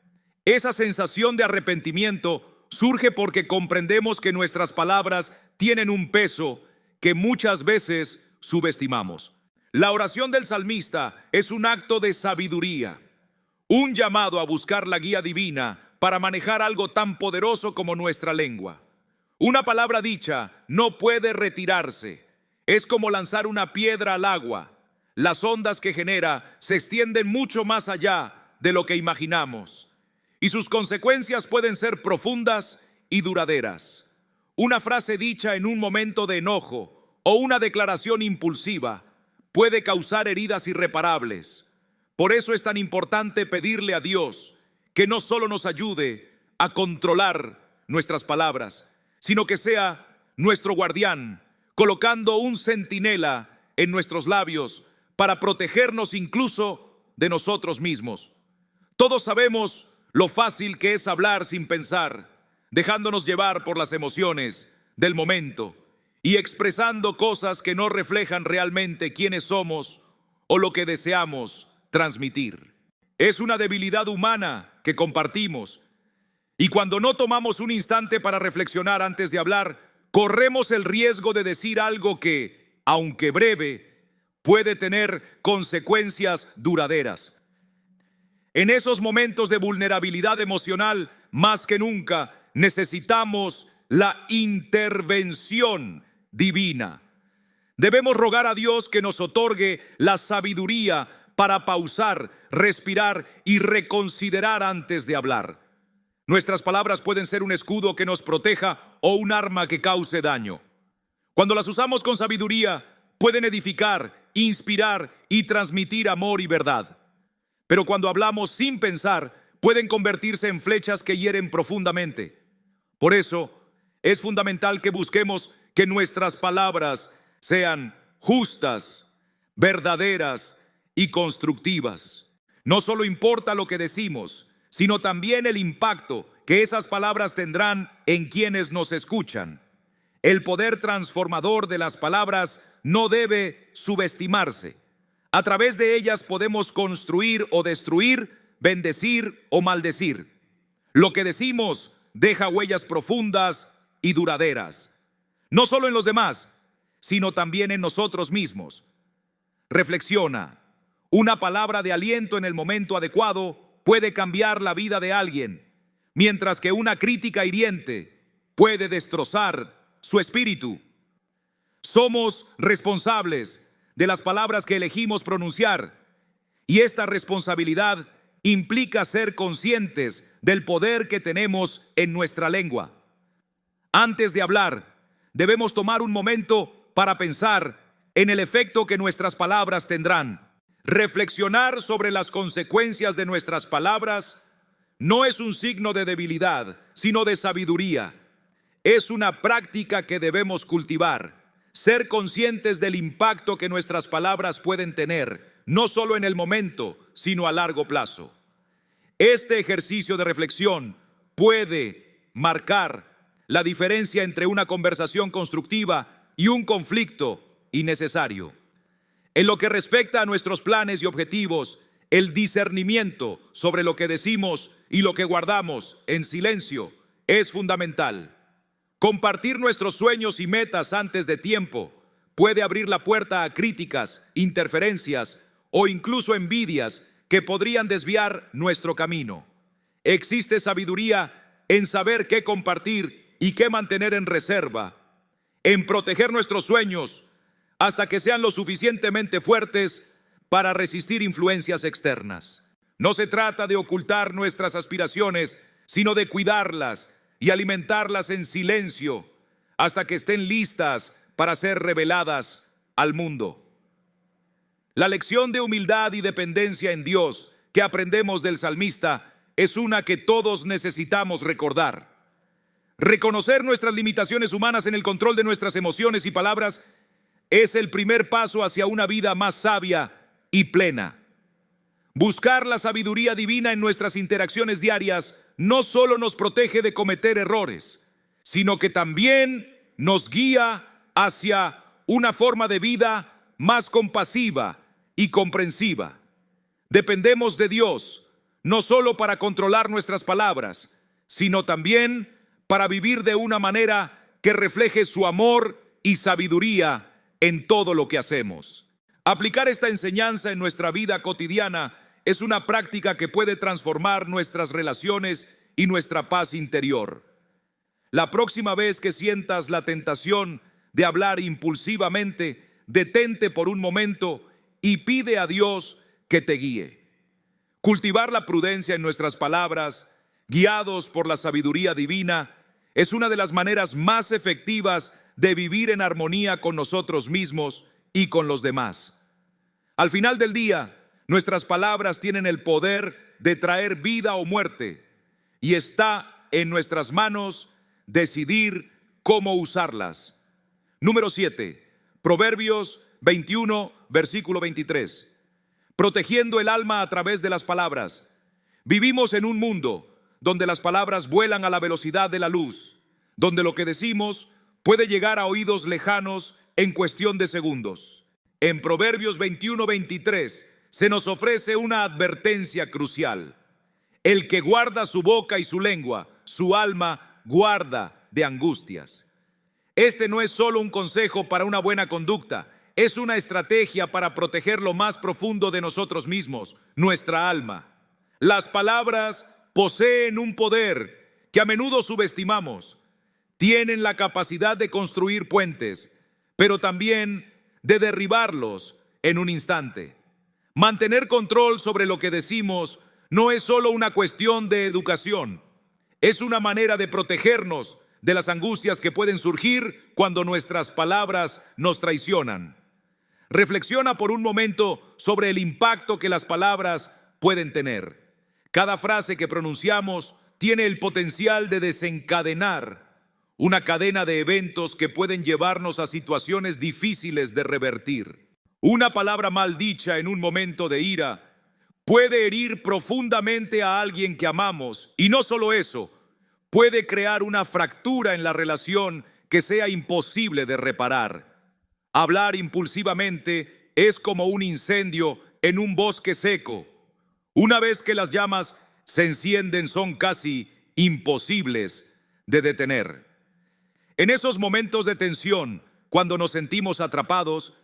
Esa sensación de arrepentimiento surge porque comprendemos que nuestras palabras tienen un peso que muchas veces subestimamos. La oración del salmista es un acto de sabiduría, un llamado a buscar la guía divina para manejar algo tan poderoso como nuestra lengua. Una palabra dicha no puede retirarse. Es como lanzar una piedra al agua. Las ondas que genera se extienden mucho más allá de lo que imaginamos, y sus consecuencias pueden ser profundas y duraderas. Una frase dicha en un momento de enojo o una declaración impulsiva puede causar heridas irreparables. Por eso es tan importante pedirle a Dios que no solo nos ayude a controlar nuestras palabras, sino que sea nuestro guardián, colocando un centinela en nuestros labios para protegernos incluso de nosotros mismos. Todos sabemos lo fácil que es hablar sin pensar, dejándonos llevar por las emociones del momento y expresando cosas que no reflejan realmente quiénes somos o lo que deseamos transmitir. Es una debilidad humana que compartimos, y cuando no tomamos un instante para reflexionar antes de hablar, corremos el riesgo de decir algo que, aunque breve, puede tener consecuencias duraderas. En esos momentos de vulnerabilidad emocional, más que nunca, necesitamos la intervención divina. Debemos rogar a Dios que nos otorgue la sabiduría para pausar, respirar y reconsiderar antes de hablar. Nuestras palabras pueden ser un escudo que nos proteja o un arma que cause daño. Cuando las usamos con sabiduría, pueden edificar, inspirar y transmitir amor y verdad. Pero cuando hablamos sin pensar, pueden convertirse en flechas que hieren profundamente. Por eso, es fundamental que busquemos que nuestras palabras sean justas, verdaderas y constructivas. No solo importa lo que decimos, sino también el impacto que esas palabras tendrán en quienes nos escuchan. El poder transformador de las palabras no debe subestimarse. A través de ellas podemos construir o destruir, bendecir o maldecir. Lo que decimos deja huellas profundas y duraderas, no solo en los demás, sino también en nosotros mismos. Reflexiona. Una palabra de aliento en el momento adecuado puede cambiar la vida de alguien, mientras que una crítica hiriente puede destrozar su espíritu. Somos responsables de las palabras que elegimos pronunciar, y esta responsabilidad implica ser conscientes del poder que tenemos en nuestra lengua. Antes de hablar, debemos tomar un momento para pensar en el efecto que nuestras palabras tendrán. Reflexionar sobre las consecuencias de nuestras palabras no es un signo de debilidad, sino de sabiduría. Es una práctica que debemos cultivar. Ser conscientes del impacto que nuestras palabras pueden tener, no solo en el momento, sino a largo plazo. Este ejercicio de reflexión puede marcar la diferencia entre una conversación constructiva y un conflicto innecesario. En lo que respecta a nuestros planes y objetivos, el discernimiento sobre lo que decimos y lo que guardamos en silencio es fundamental. Compartir nuestros sueños y metas antes de tiempo puede abrir la puerta a críticas, interferencias o incluso envidias que podrían desviar nuestro camino. Existe sabiduría en saber qué compartir y qué mantener en reserva, en proteger nuestros sueños hasta que sean lo suficientemente fuertes para resistir influencias externas. No se trata de ocultar nuestras aspiraciones, sino de cuidarlas y alimentarlas en silencio hasta que estén listas para ser reveladas al mundo. La lección de humildad y dependencia en Dios que aprendemos del salmista es una que todos necesitamos recordar. Reconocer nuestras limitaciones humanas en el control de nuestras emociones y palabras es el primer paso hacia una vida más sabia y plena. Buscar la sabiduría divina en nuestras interacciones diarias no solo nos protege de cometer errores, sino que también nos guía hacia una forma de vida más compasiva y comprensiva. Dependemos de Dios, no solo para controlar nuestras palabras, sino también para vivir de una manera que refleje su amor y sabiduría en todo lo que hacemos. Aplicar esta enseñanza en nuestra vida cotidiana es una práctica que puede transformar nuestras relaciones y nuestra paz interior. La próxima vez que sientas la tentación de hablar impulsivamente, detente por un momento y pide a Dios que te guíe. Cultivar la prudencia en nuestras palabras, guiados por la sabiduría divina, es una de las maneras más efectivas de vivir en armonía con nosotros mismos y con los demás. Al final del día, nuestras palabras tienen el poder de traer vida o muerte, y está en nuestras manos decidir cómo usarlas. Número 7, Proverbios 21, versículo 23. Protegiendo el alma a través de las palabras. Vivimos en un mundo donde las palabras vuelan a la velocidad de la luz, donde lo que decimos puede llegar a oídos lejanos en cuestión de segundos. En Proverbios 21, 23 se nos ofrece una advertencia crucial. El que guarda su boca y su lengua, su alma guarda de angustias. Este no es solo un consejo para una buena conducta, es una estrategia para proteger lo más profundo de nosotros mismos, nuestra alma. Las palabras poseen un poder que a menudo subestimamos. Tienen la capacidad de construir puentes, pero también de derribarlos en un instante. Mantener control sobre lo que decimos no es solo una cuestión de educación, es una manera de protegernos de las angustias que pueden surgir cuando nuestras palabras nos traicionan. Reflexiona por un momento sobre el impacto que las palabras pueden tener. Cada frase que pronunciamos tiene el potencial de desencadenar una cadena de eventos que pueden llevarnos a situaciones difíciles de revertir. Una palabra mal dicha en un momento de ira puede herir profundamente a alguien que amamos, y no solo eso, puede crear una fractura en la relación que sea imposible de reparar. Hablar impulsivamente es como un incendio en un bosque seco. Una vez que las llamas se encienden, son casi imposibles de detener. En esos momentos de tensión, cuando nos sentimos atrapados,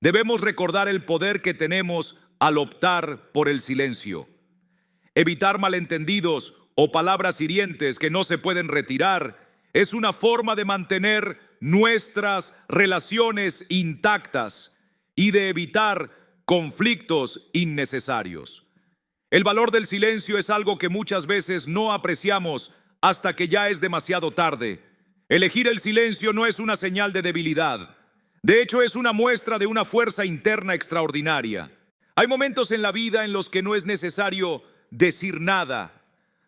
debemos recordar el poder que tenemos al optar por el silencio. Evitar malentendidos o palabras hirientes que no se pueden retirar es una forma de mantener nuestras relaciones intactas y de evitar conflictos innecesarios. El valor del silencio es algo que muchas veces no apreciamos hasta que ya es demasiado tarde. Elegir el silencio no es una señal de debilidad. De hecho, es una muestra de una fuerza interna extraordinaria. Hay momentos en la vida en los que no es necesario decir nada,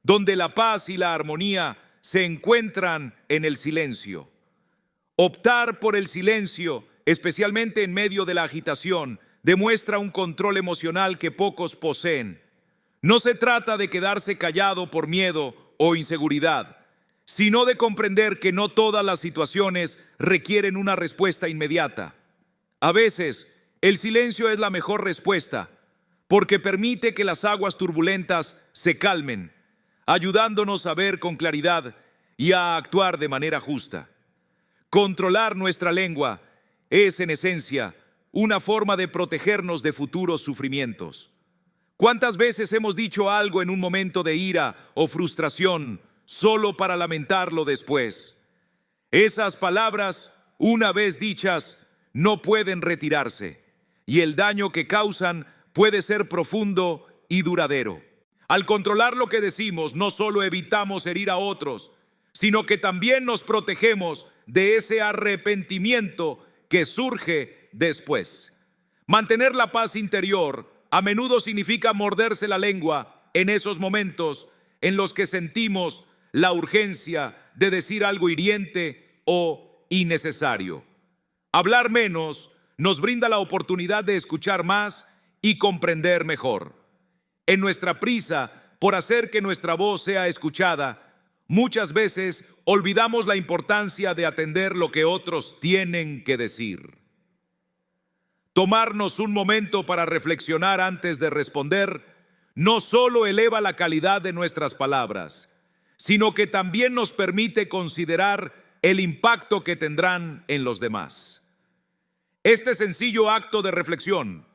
donde la paz y la armonía se encuentran en el silencio. Optar por el silencio, especialmente en medio de la agitación, demuestra un control emocional que pocos poseen. No se trata de quedarse callado por miedo o inseguridad, sino de comprender que no todas las situaciones requieren una respuesta inmediata. A veces, el silencio es la mejor respuesta, porque permite que las aguas turbulentas se calmen, ayudándonos a ver con claridad y a actuar de manera justa. Controlar nuestra lengua es, en esencia, una forma de protegernos de futuros sufrimientos. ¿Cuántas veces hemos dicho algo en un momento de ira o frustración solo para lamentarlo después? Esas palabras, una vez dichas, no pueden retirarse, y el daño que causan puede ser profundo y duradero. Al controlar lo que decimos, no solo evitamos herir a otros, sino que también nos protegemos de ese arrepentimiento que surge después. Mantener la paz interior a menudo significa morderse la lengua en esos momentos en los que sentimos la urgencia de decir algo hiriente o innecesario. Hablar menos nos brinda la oportunidad de escuchar más y comprender mejor. En nuestra prisa por hacer que nuestra voz sea escuchada, muchas veces olvidamos la importancia de atender lo que otros tienen que decir. Tomarnos un momento para reflexionar antes de responder no solo eleva la calidad de nuestras palabras, sino que también nos permite considerar el impacto que tendrán en los demás. Este sencillo acto de reflexión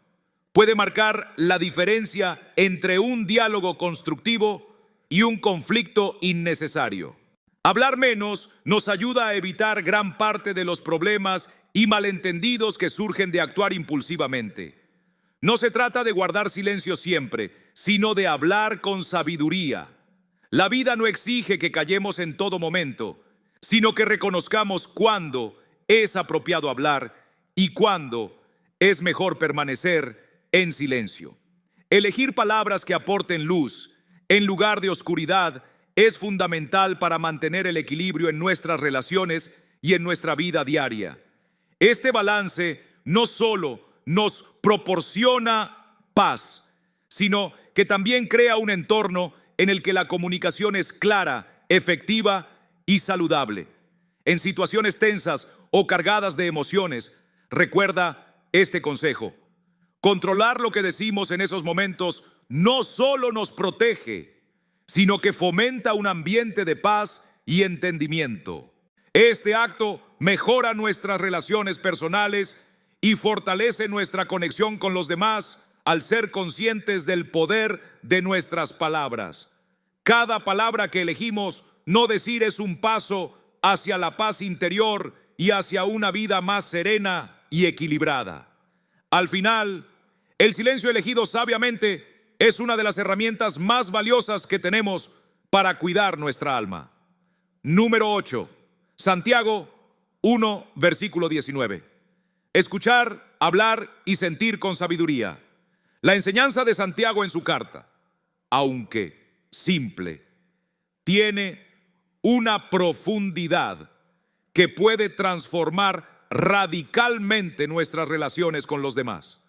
puede marcar la diferencia entre un diálogo constructivo y un conflicto innecesario. Hablar menos nos ayuda a evitar gran parte de los problemas y malentendidos que surgen de actuar impulsivamente. No se trata de guardar silencio siempre, sino de hablar con sabiduría. La vida no exige que callemos en todo momento, sino que reconozcamos cuándo es apropiado hablar y cuándo es mejor permanecer en silencio. Elegir palabras que aporten luz en lugar de oscuridad es fundamental para mantener el equilibrio en nuestras relaciones y en nuestra vida diaria. Este balance no solo nos proporciona paz, sino que también crea un entorno en el que la comunicación es clara, efectiva y saludable. En situaciones tensas o cargadas de emociones, recuerda este consejo. Controlar lo que decimos en esos momentos no solo nos protege, sino que fomenta un ambiente de paz y entendimiento. Este acto mejora nuestras relaciones personales y fortalece nuestra conexión con los demás al ser conscientes del poder de nuestras palabras. Cada palabra que elegimos no decir es un paso hacia la paz interior y hacia una vida más serena y equilibrada. Al final, el silencio elegido sabiamente es una de las herramientas más valiosas que tenemos para cuidar nuestra alma. Número 8. Santiago 1, versículo 19. Escuchar, hablar y sentir con sabiduría. La enseñanza de Santiago en su carta, aunque simple, tiene una profundidad que puede transformar radicalmente nuestras relaciones con los demás.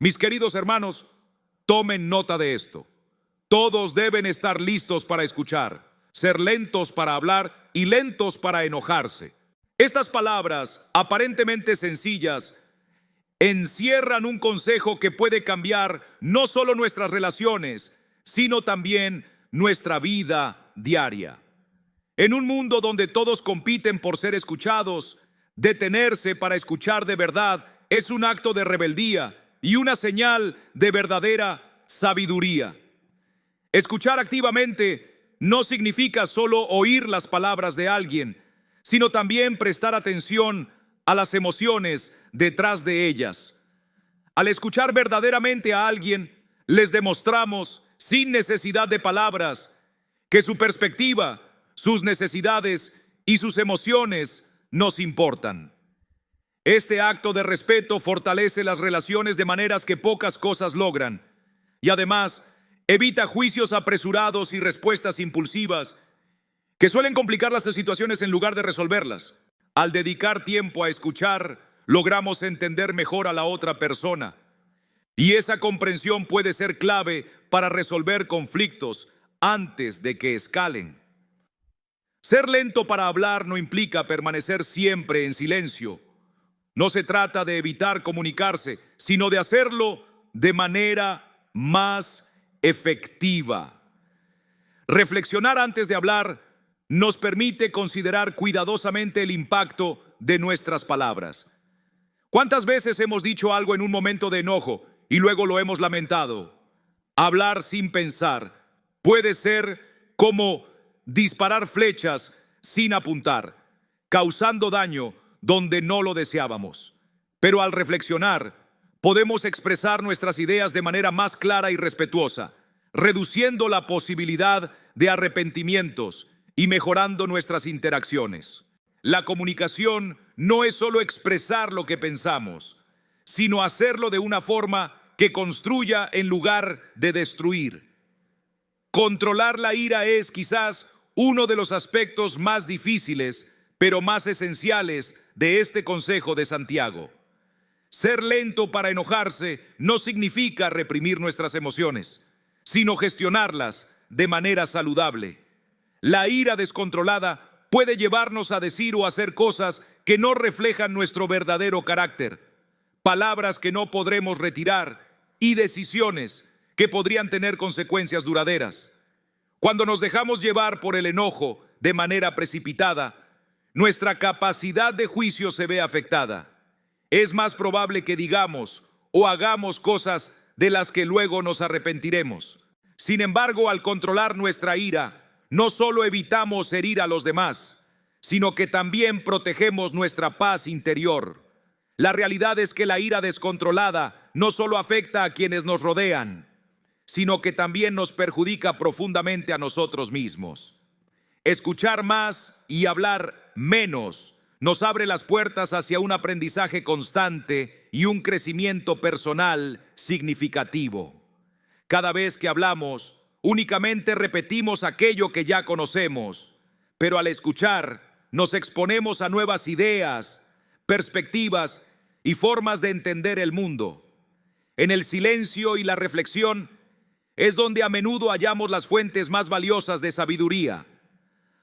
Mis queridos hermanos, tomen nota de esto. Todos deben estar listos para escuchar, ser lentos para hablar y lentos para enojarse. Estas palabras, aparentemente sencillas, encierran un consejo que puede cambiar no solo nuestras relaciones, sino también nuestra vida diaria. En un mundo donde todos compiten por ser escuchados, detenerse para escuchar de verdad es un acto de rebeldía y una señal de verdadera sabiduría. Escuchar activamente no significa solo oír las palabras de alguien, sino también prestar atención a las emociones detrás de ellas. Al escuchar verdaderamente a alguien, les demostramos, sin necesidad de palabras, que su perspectiva, sus necesidades y sus emociones nos importan. Este acto de respeto fortalece las relaciones de maneras que pocas cosas logran y además evita juicios apresurados y respuestas impulsivas que suelen complicar las situaciones en lugar de resolverlas. Al dedicar tiempo a escuchar, logramos entender mejor a la otra persona y esa comprensión puede ser clave para resolver conflictos antes de que escalen. Ser lento para hablar no implica permanecer siempre en silencio. No se trata de evitar comunicarse, sino de hacerlo de manera más efectiva. Reflexionar antes de hablar nos permite considerar cuidadosamente el impacto de nuestras palabras. ¿Cuántas veces hemos dicho algo en un momento de enojo y luego lo hemos lamentado? Hablar sin pensar puede ser como disparar flechas sin apuntar, causando daño donde no lo deseábamos. Pero al reflexionar, podemos expresar nuestras ideas de manera más clara y respetuosa, reduciendo la posibilidad de arrepentimientos y mejorando nuestras interacciones. La comunicación no es solo expresar lo que pensamos, sino hacerlo de una forma que construya en lugar de destruir. Controlar la ira es quizás uno de los aspectos más difíciles, pero más esenciales de este consejo de Santiago. Ser lento para enojarse no significa reprimir nuestras emociones, sino gestionarlas de manera saludable. La ira descontrolada puede llevarnos a decir o hacer cosas que no reflejan nuestro verdadero carácter, palabras que no podremos retirar y decisiones que podrían tener consecuencias duraderas. Cuando nos dejamos llevar por el enojo de manera precipitada, nuestra capacidad de juicio se ve afectada. Es más probable que digamos o hagamos cosas de las que luego nos arrepentiremos. Sin embargo, al controlar nuestra ira, no solo evitamos herir a los demás, sino que también protegemos nuestra paz interior. La realidad es que la ira descontrolada no solo afecta a quienes nos rodean, sino que también nos perjudica profundamente a nosotros mismos. Escuchar más y hablar menos nos abre las puertas hacia un aprendizaje constante y un crecimiento personal significativo. Cada vez que hablamos, únicamente repetimos aquello que ya conocemos, pero al escuchar nos exponemos a nuevas ideas, perspectivas y formas de entender el mundo. En el silencio y la reflexión es donde a menudo hallamos las fuentes más valiosas de sabiduría.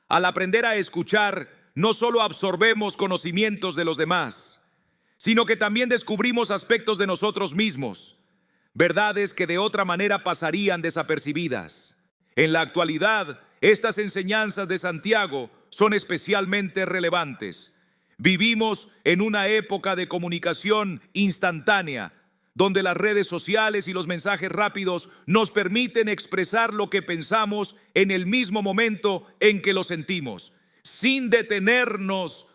Al aprender a escuchar, no solo absorbemos conocimientos de los demás, sino que también descubrimos aspectos de nosotros mismos, verdades que de otra manera pasarían desapercibidas. En la actualidad, estas enseñanzas de Santiago son especialmente relevantes. Vivimos en una época de comunicación instantánea, donde las redes sociales y los mensajes rápidos nos permiten expresar lo que pensamos en el mismo momento en que lo sentimos, sin detenernos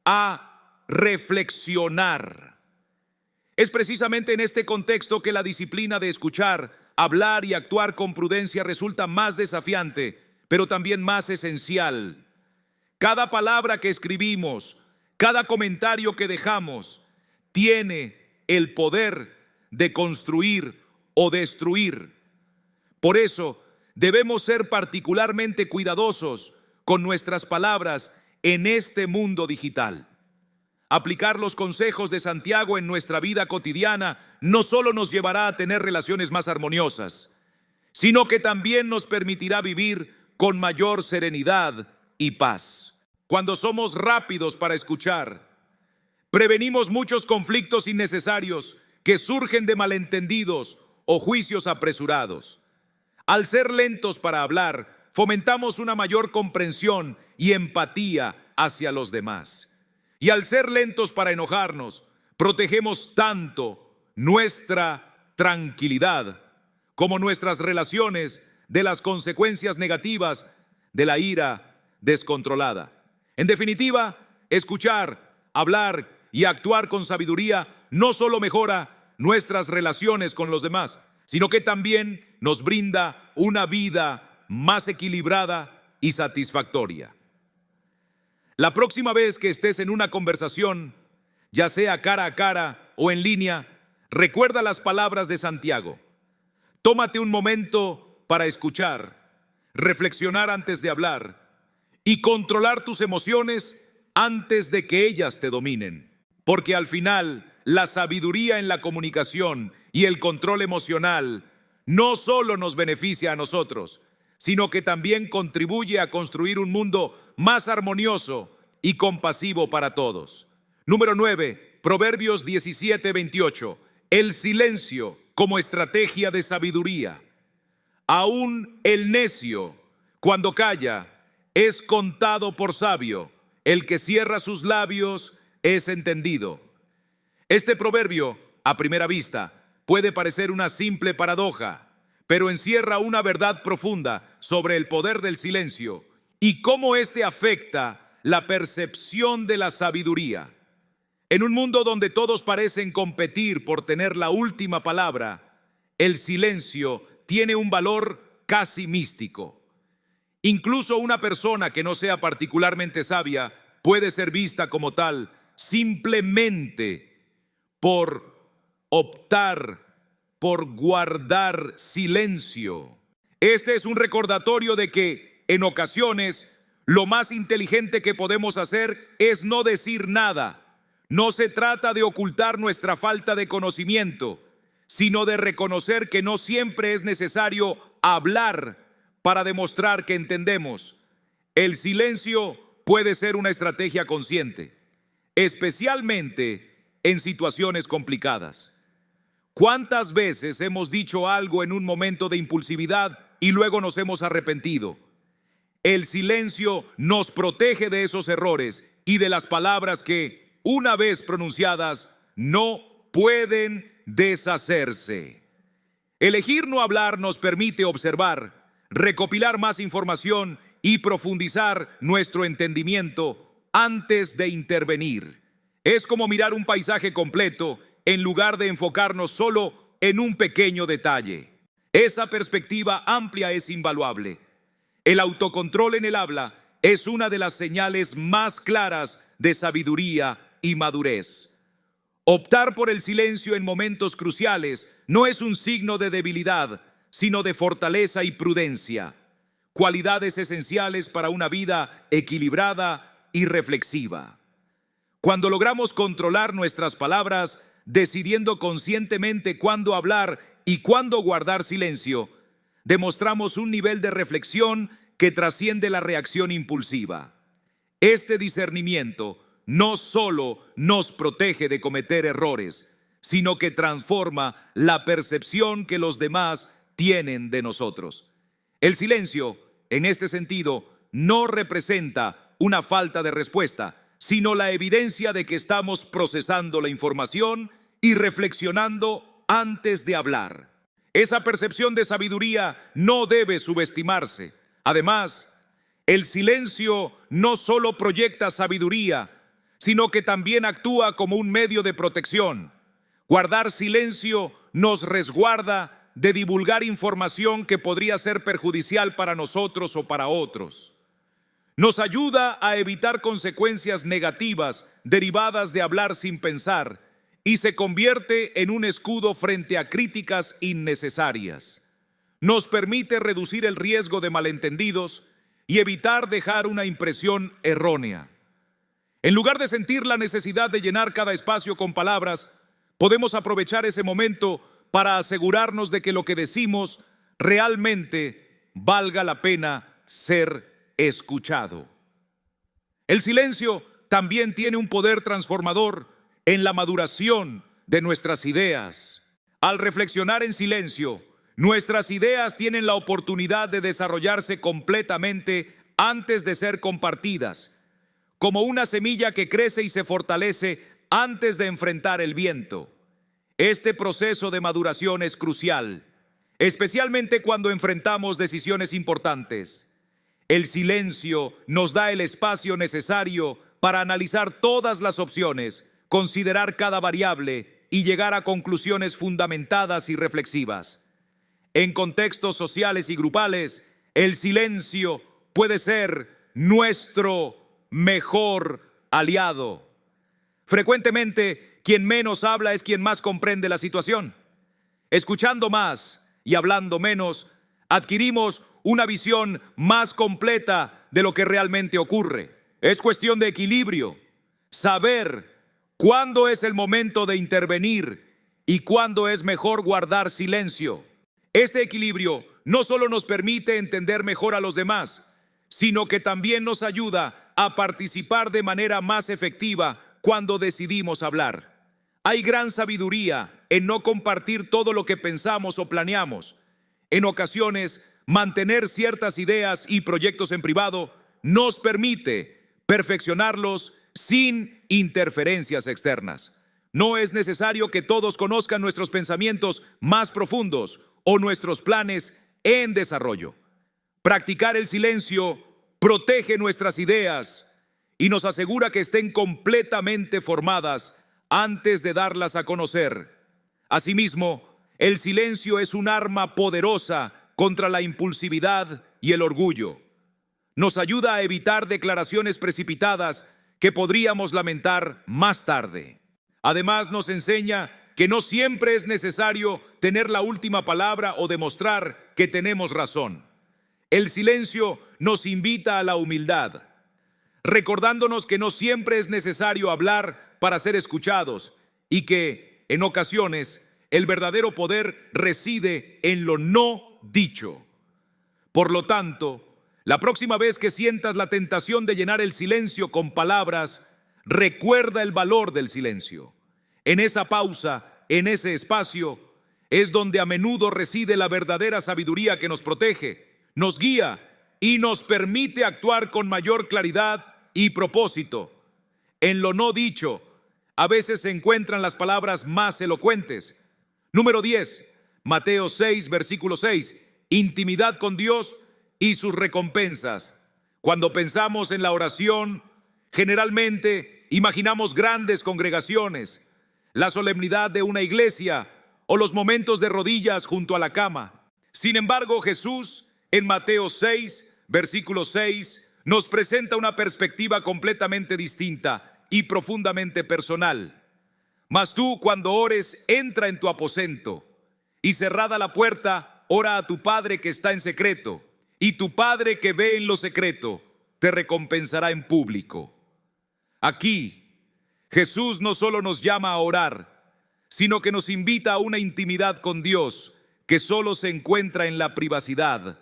a reflexionar. Es precisamente en este contexto que la disciplina de escuchar, hablar y actuar con prudencia resulta más desafiante, pero también más esencial. Cada palabra que escribimos, cada comentario que dejamos, tiene el poder de construir o destruir. Por eso, debemos ser particularmente cuidadosos con nuestras palabras en este mundo digital. Aplicar los consejos de Santiago en nuestra vida cotidiana no solo nos llevará a tener relaciones más armoniosas, sino que también nos permitirá vivir con mayor serenidad y paz. Cuando somos rápidos para escuchar, prevenimos muchos conflictos innecesarios que surgen de malentendidos o juicios apresurados. Al ser lentos para hablar, fomentamos una mayor comprensión y empatía hacia los demás. Y al ser lentos para enojarnos, protegemos tanto nuestra tranquilidad como nuestras relaciones de las consecuencias negativas de la ira descontrolada. En definitiva, escuchar, hablar y actuar con sabiduría no solo mejora nuestras relaciones con los demás, sino que también nos brinda una vida más equilibrada y satisfactoria. La próxima vez que estés en una conversación, ya sea cara a cara o en línea, recuerda las palabras de Santiago. Tómate un momento para escuchar, reflexionar antes de hablar y controlar tus emociones antes de que ellas te dominen. Porque al final, la sabiduría en la comunicación y el control emocional no solo nos beneficia a nosotros, sino que también contribuye a construir un mundo más armonioso y compasivo para todos. Número 9, Proverbios 17:28. El silencio como estrategia de sabiduría. Aún el necio, cuando calla, es contado por sabio. El que cierra sus labios es entendido. Este proverbio, a primera vista, puede parecer una simple paradoja, pero encierra una verdad profunda sobre el poder del silencio y cómo éste afecta la percepción de la sabiduría. En un mundo donde todos parecen competir por tener la última palabra, el silencio tiene un valor casi místico. Incluso una persona que no sea particularmente sabia puede ser vista como tal simplemente por optar por guardar silencio. Este es un recordatorio de que en ocasiones lo más inteligente que podemos hacer es no decir nada. No se trata de ocultar nuestra falta de conocimiento, sino de reconocer que no siempre es necesario hablar para demostrar que entendemos. El silencio puede ser una estrategia consciente, especialmente en situaciones complicadas. ¿Cuántas veces hemos dicho algo en un momento de impulsividad y luego nos hemos arrepentido? El silencio nos protege de esos errores y de las palabras que, una vez pronunciadas, no pueden deshacerse. Elegir no hablar nos permite observar, recopilar más información y profundizar nuestro entendimiento antes de intervenir. Es como mirar un paisaje completo en lugar de enfocarnos solo en un pequeño detalle. Esa perspectiva amplia es invaluable. El autocontrol en el habla es una de las señales más claras de sabiduría y madurez. Optar por el silencio en momentos cruciales no es un signo de debilidad, sino de fortaleza y prudencia, cualidades esenciales para una vida equilibrada y reflexiva. Cuando logramos controlar nuestras palabras, decidiendo conscientemente cuándo hablar y cuándo guardar silencio, demostramos un nivel de reflexión que trasciende la reacción impulsiva. Este discernimiento no solo nos protege de cometer errores, sino que transforma la percepción que los demás tienen de nosotros. El silencio, en este sentido, no representa una falta de respuesta, sino la evidencia de que estamos procesando la información y reflexionando antes de hablar. Esa percepción de sabiduría no debe subestimarse. Además, el silencio no solo proyecta sabiduría, sino que también actúa como un medio de protección. Guardar silencio nos resguarda de divulgar información que podría ser perjudicial para nosotros o para otros. Nos ayuda a evitar consecuencias negativas derivadas de hablar sin pensar y se convierte en un escudo frente a críticas innecesarias. Nos permite reducir el riesgo de malentendidos y evitar dejar una impresión errónea. En lugar de sentir la necesidad de llenar cada espacio con palabras, podemos aprovechar ese momento para asegurarnos de que lo que decimos realmente valga la pena ser escuchado. El silencio también tiene un poder transformador en la maduración de nuestras ideas. Al reflexionar en silencio, nuestras ideas tienen la oportunidad de desarrollarse completamente antes de ser compartidas, como una semilla que crece y se fortalece antes de enfrentar el viento. Este proceso de maduración es crucial, especialmente cuando enfrentamos decisiones importantes. El silencio nos da el espacio necesario para analizar todas las opciones, considerar cada variable y llegar a conclusiones fundamentadas y reflexivas. En contextos sociales y grupales, el silencio puede ser nuestro mejor aliado. Frecuentemente, quien menos habla es quien más comprende la situación. Escuchando más y hablando menos, adquirimos una visión más completa de lo que realmente ocurre. Es cuestión de equilibrio, saber cuándo es el momento de intervenir y cuándo es mejor guardar silencio. Este equilibrio no solo nos permite entender mejor a los demás, sino que también nos ayuda a participar de manera más efectiva cuando decidimos hablar. Hay gran sabiduría en no compartir todo lo que pensamos o planeamos. En ocasiones, mantener ciertas ideas y proyectos en privado nos permite perfeccionarlos sin interferencias externas. No es necesario que todos conozcan nuestros pensamientos más profundos o nuestros planes en desarrollo. Practicar el silencio protege nuestras ideas y nos asegura que estén completamente formadas antes de darlas a conocer. Asimismo, el silencio es un arma poderosa contra la impulsividad y el orgullo. Nos ayuda a evitar declaraciones precipitadas que podríamos lamentar más tarde. Además, nos enseña que no siempre es necesario tener la última palabra o demostrar que tenemos razón. El silencio nos invita a la humildad, recordándonos que no siempre es necesario hablar para ser escuchados y que, en ocasiones, el verdadero poder reside en lo no dicho. Por lo tanto, la próxima vez que sientas la tentación de llenar el silencio con palabras, recuerda el valor del silencio. En esa pausa, en ese espacio, es donde a menudo reside la verdadera sabiduría que nos protege, nos guía y nos permite actuar con mayor claridad y propósito. En lo no dicho, a veces se encuentran las palabras más elocuentes. Número 10, Mateo 6, versículo 6, intimidad con Dios y sus recompensas. Cuando pensamos en la oración, generalmente imaginamos grandes congregaciones, la solemnidad de una iglesia o los momentos de rodillas junto a la cama. Sin embargo, Jesús en Mateo 6, versículo 6, nos presenta una perspectiva completamente distinta y profundamente personal. Mas tú, cuando ores, entra en tu aposento y cerrada la puerta, ora a tu Padre que está en secreto, y tu Padre que ve en lo secreto te recompensará en público. Aquí, Jesús no solo nos llama a orar, sino que nos invita a una intimidad con Dios que solo se encuentra en la privacidad,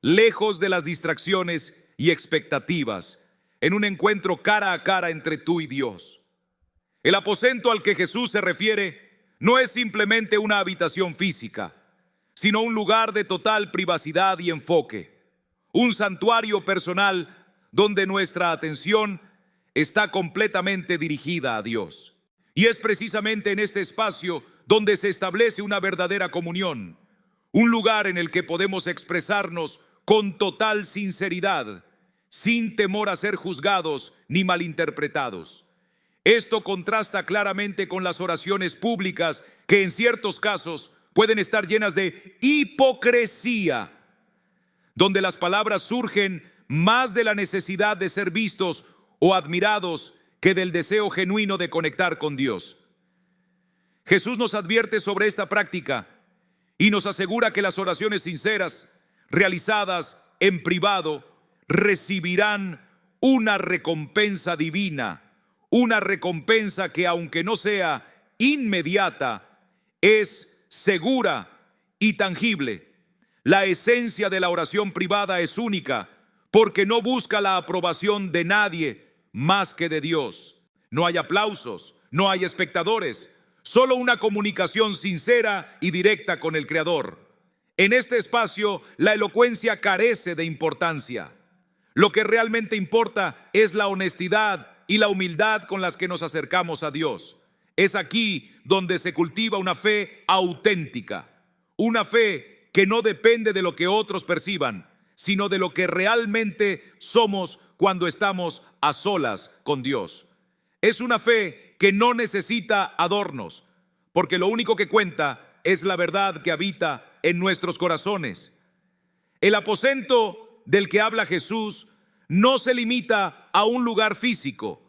lejos de las distracciones y expectativas, en un encuentro cara a cara entre tú y Dios. El aposento al que Jesús se refiere no es simplemente una habitación física, sino un lugar de total privacidad y enfoque, un santuario personal donde nuestra atención está completamente dirigida a Dios. Y es precisamente en este espacio donde se establece una verdadera comunión, un lugar en el que podemos expresarnos con total sinceridad, sin temor a ser juzgados ni malinterpretados. Esto contrasta claramente con las oraciones públicas que en ciertos casos pueden estar llenas de hipocresía, donde las palabras surgen más de la necesidad de ser vistos o admirados que del deseo genuino de conectar con Dios. Jesús nos advierte sobre esta práctica y nos asegura que las oraciones sinceras, realizadas en privado, recibirán una recompensa divina, una recompensa que, aunque no sea inmediata, es segura y tangible. La esencia de la oración privada es única, porque no busca la aprobación de nadie más que de Dios. No hay aplausos, no hay espectadores, solo una comunicación sincera y directa con el Creador. En este espacio, la elocuencia carece de importancia. Lo que realmente importa es la honestidad y la humildad con las que nos acercamos a Dios. Es aquí donde se cultiva una fe auténtica, una fe que no depende de lo que otros perciban, sino de lo que realmente somos cuando estamos a solas con Dios. Es una fe que no necesita adornos, porque lo único que cuenta es la verdad que habita en nuestros corazones. El aposento del que habla Jesús no se limita a un lugar físico,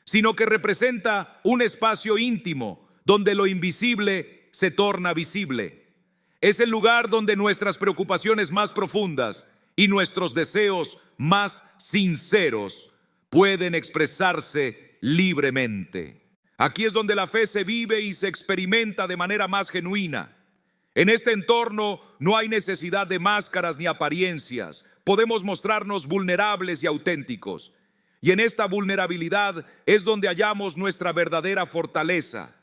sino que representa un espacio íntimo donde lo invisible se torna visible. Es el lugar donde nuestras preocupaciones más profundas y nuestros deseos más sinceros pueden expresarse libremente. Aquí es donde la fe se vive y se experimenta de manera más genuina. En este entorno no hay necesidad de máscaras ni apariencias. Podemos mostrarnos vulnerables y auténticos. Y en esta vulnerabilidad es donde hallamos nuestra verdadera fortaleza,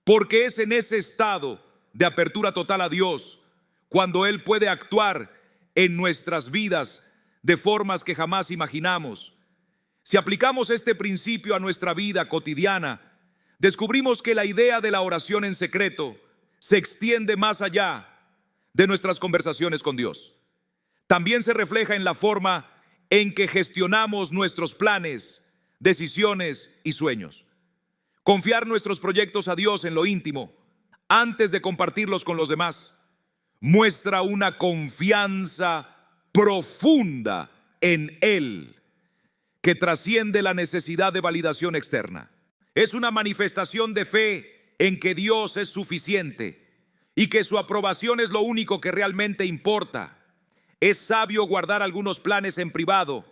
porque es en ese estado de apertura total a Dios cuando Él puede actuar en nuestras vidas de formas que jamás imaginamos. Si aplicamos este principio a nuestra vida cotidiana, descubrimos que la idea de la oración en secreto se extiende más allá de nuestras conversaciones con Dios. También se refleja en la forma en que gestionamos nuestros planes, decisiones y sueños. Confiar nuestros proyectos a Dios en lo íntimo, antes de compartirlos con los demás, muestra una confianza profunda en Él, que trasciende la necesidad de validación externa. Es una manifestación de fe en que Dios es suficiente y que su aprobación es lo único que realmente importa. Es sabio guardar algunos planes en privado,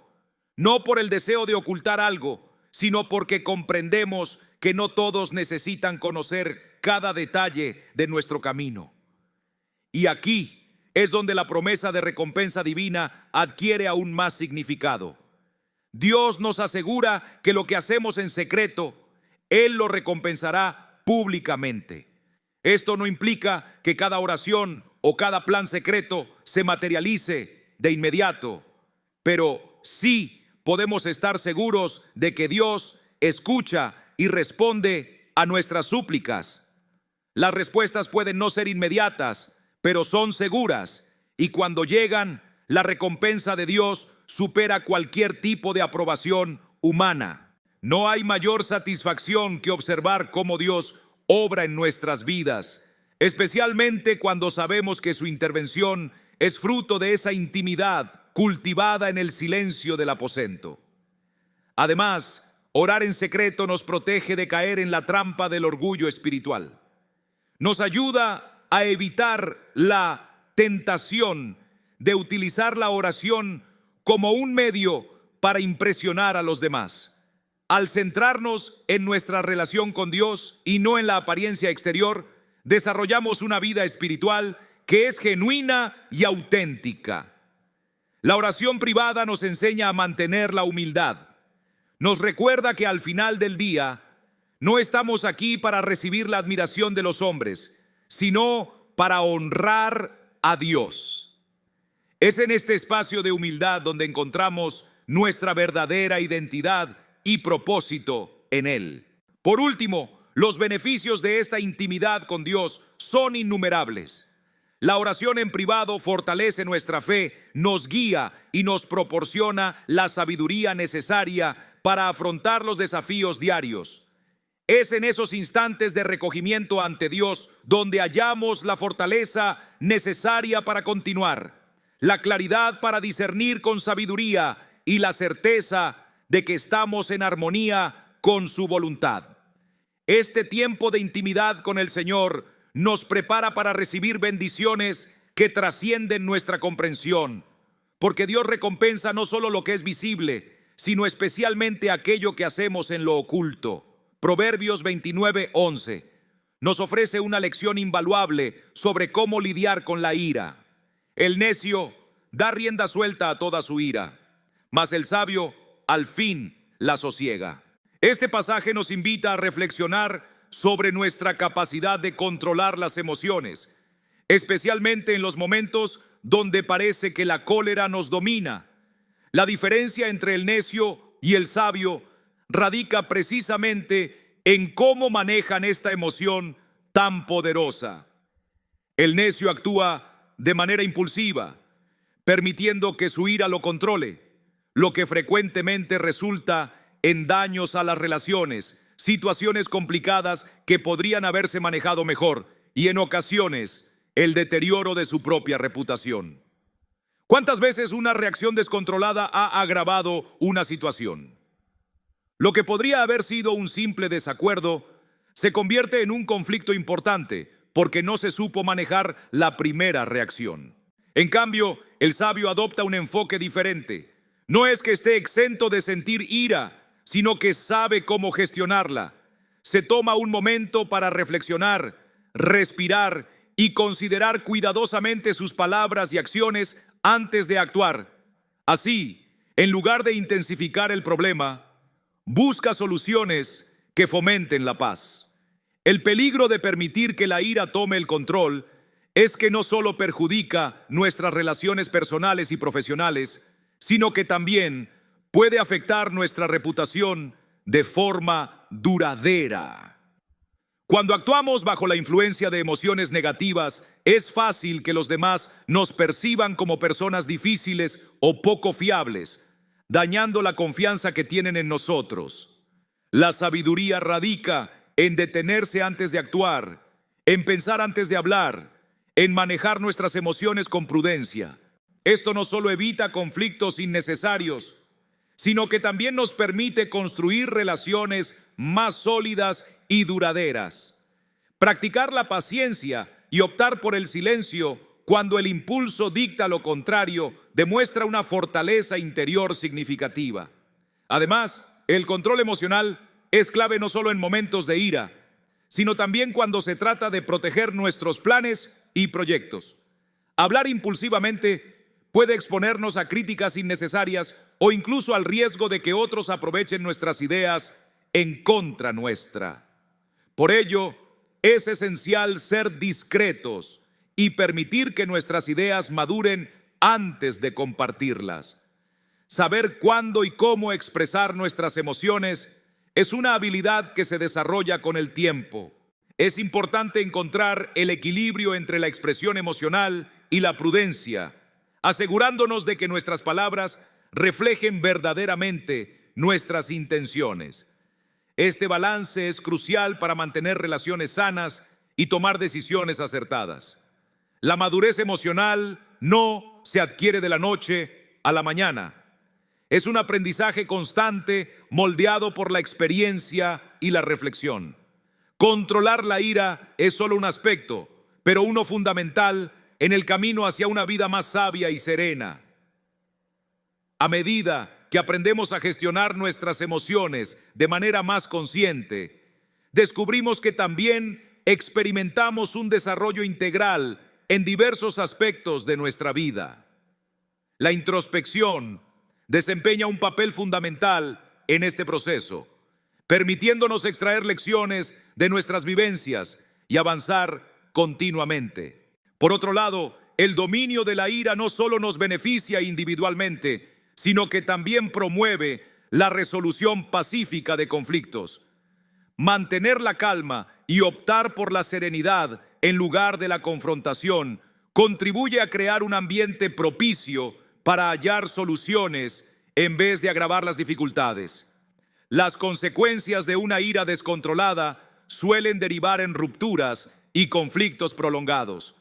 no por el deseo de ocultar algo, sino porque comprendemos que no todos necesitan conocer cada detalle de nuestro camino. Y aquí es donde la promesa de recompensa divina adquiere aún más significado. Dios nos asegura que lo que hacemos en secreto, Él lo recompensará públicamente. Esto no implica que cada oración o cada plan secreto se materialice de inmediato, pero sí podemos estar seguros de que Dios escucha y responde a nuestras súplicas. Las respuestas pueden no ser inmediatas, pero son seguras, y cuando llegan, la recompensa de Dios supera cualquier tipo de aprobación humana. no hay mayor satisfacción que observar cómo Dios obra en nuestras vidas, especialmente cuando sabemos que su intervención es fruto de esa intimidad cultivada en el silencio del aposento. Además, orar en secreto nos protege de caer en la trampa del orgullo espiritual. Nos ayuda a evitar la tentación de utilizar la oración como un medio para impresionar a los demás. Al centrarnos en nuestra relación con Dios y no en la apariencia exterior, desarrollamos una vida espiritual que es genuina y auténtica. La oración privada nos enseña a mantener la humildad. Nos recuerda que al final del día no estamos aquí para recibir la admiración de los hombres, sino para honrar a Dios. Es en este espacio de humildad donde encontramos nuestra verdadera identidad y propósito en Él. Por último, los beneficios de esta intimidad con Dios son innumerables. La oración en privado fortalece nuestra fe, nos guía y nos proporciona la sabiduría necesaria para afrontar los desafíos diarios. Es en esos instantes de recogimiento ante Dios donde hallamos la fortaleza necesaria para continuar, la claridad para discernir con sabiduría y la certeza de que estamos en armonía con su voluntad. Este tiempo de intimidad con el Señor nos prepara para recibir bendiciones que trascienden nuestra comprensión, porque Dios recompensa no solo lo que es visible, sino especialmente aquello que hacemos en lo oculto. Proverbios 29:11 nos ofrece una lección invaluable sobre cómo lidiar con la ira. El necio da rienda suelta a toda su ira, mas el sabio al fin la sosiega. Este pasaje nos invita a reflexionar sobre nuestra capacidad de controlar las emociones, especialmente en los momentos donde parece que la cólera nos domina. La diferencia entre el necio y el sabio radica precisamente en cómo manejan esta emoción tan poderosa. El necio actúa de manera impulsiva, permitiendo que su ira lo controle, lo que frecuentemente resulta en daños a las relaciones, situaciones complicadas que podrían haberse manejado mejor y en ocasiones el deterioro de su propia reputación. ¿Cuántas veces una reacción descontrolada ha agravado una situación? Lo que podría haber sido un simple desacuerdo se convierte en un conflicto importante porque no se supo manejar la primera reacción. En cambio, el sabio adopta un enfoque diferente. No es que esté exento de sentir ira, sino que sabe cómo gestionarla. Se toma un momento para reflexionar, respirar y considerar cuidadosamente sus palabras y acciones antes de actuar. Así, en lugar de intensificar el problema, busca soluciones que fomenten la paz. El peligro de permitir que la ira tome el control es que no solo perjudica nuestras relaciones personales y profesionales, sino que también puede afectar nuestra reputación de forma duradera. Cuando actuamos bajo la influencia de emociones negativas, es fácil que los demás nos perciban como personas difíciles o poco fiables, dañando la confianza que tienen en nosotros. La sabiduría radica en detenerse antes de actuar, en pensar antes de hablar, en manejar nuestras emociones con prudencia. Esto no solo evita conflictos innecesarios, sino que también nos permite construir relaciones más sólidas y duraderas. Practicar la paciencia y optar por el silencio cuando el impulso dicta lo contrario demuestra una fortaleza interior significativa. Además, el control emocional es clave no solo en momentos de ira, sino también cuando se trata de proteger nuestros planes y proyectos. Hablar impulsivamente puede exponernos a críticas innecesarias o incluso al riesgo de que otros aprovechen nuestras ideas en contra nuestra. Por ello, es esencial ser discretos y permitir que nuestras ideas maduren antes de compartirlas. Saber cuándo y cómo expresar nuestras emociones es una habilidad que se desarrolla con el tiempo. Es importante encontrar el equilibrio entre la expresión emocional y la prudencia, asegurándonos de que nuestras palabras reflejen verdaderamente nuestras intenciones. Este balance es crucial para mantener relaciones sanas y tomar decisiones acertadas. La madurez emocional no se adquiere de la noche a la mañana. Es un aprendizaje constante moldeado por la experiencia y la reflexión. Controlar la ira es solo un aspecto, pero uno fundamental en el camino hacia una vida más sabia y serena. A medida que aprendemos a gestionar nuestras emociones de manera más consciente, descubrimos que también experimentamos un desarrollo integral en diversos aspectos de nuestra vida. La introspección desempeña un papel fundamental en este proceso, permitiéndonos extraer lecciones de nuestras vivencias y avanzar continuamente. Por otro lado, el dominio de la ira no solo nos beneficia individualmente, sino que también promueve la resolución pacífica de conflictos. Mantener la calma y optar por la serenidad en lugar de la confrontación contribuye a crear un ambiente propicio para hallar soluciones en vez de agravar las dificultades. Las consecuencias de una ira descontrolada suelen derivar en rupturas y conflictos prolongados.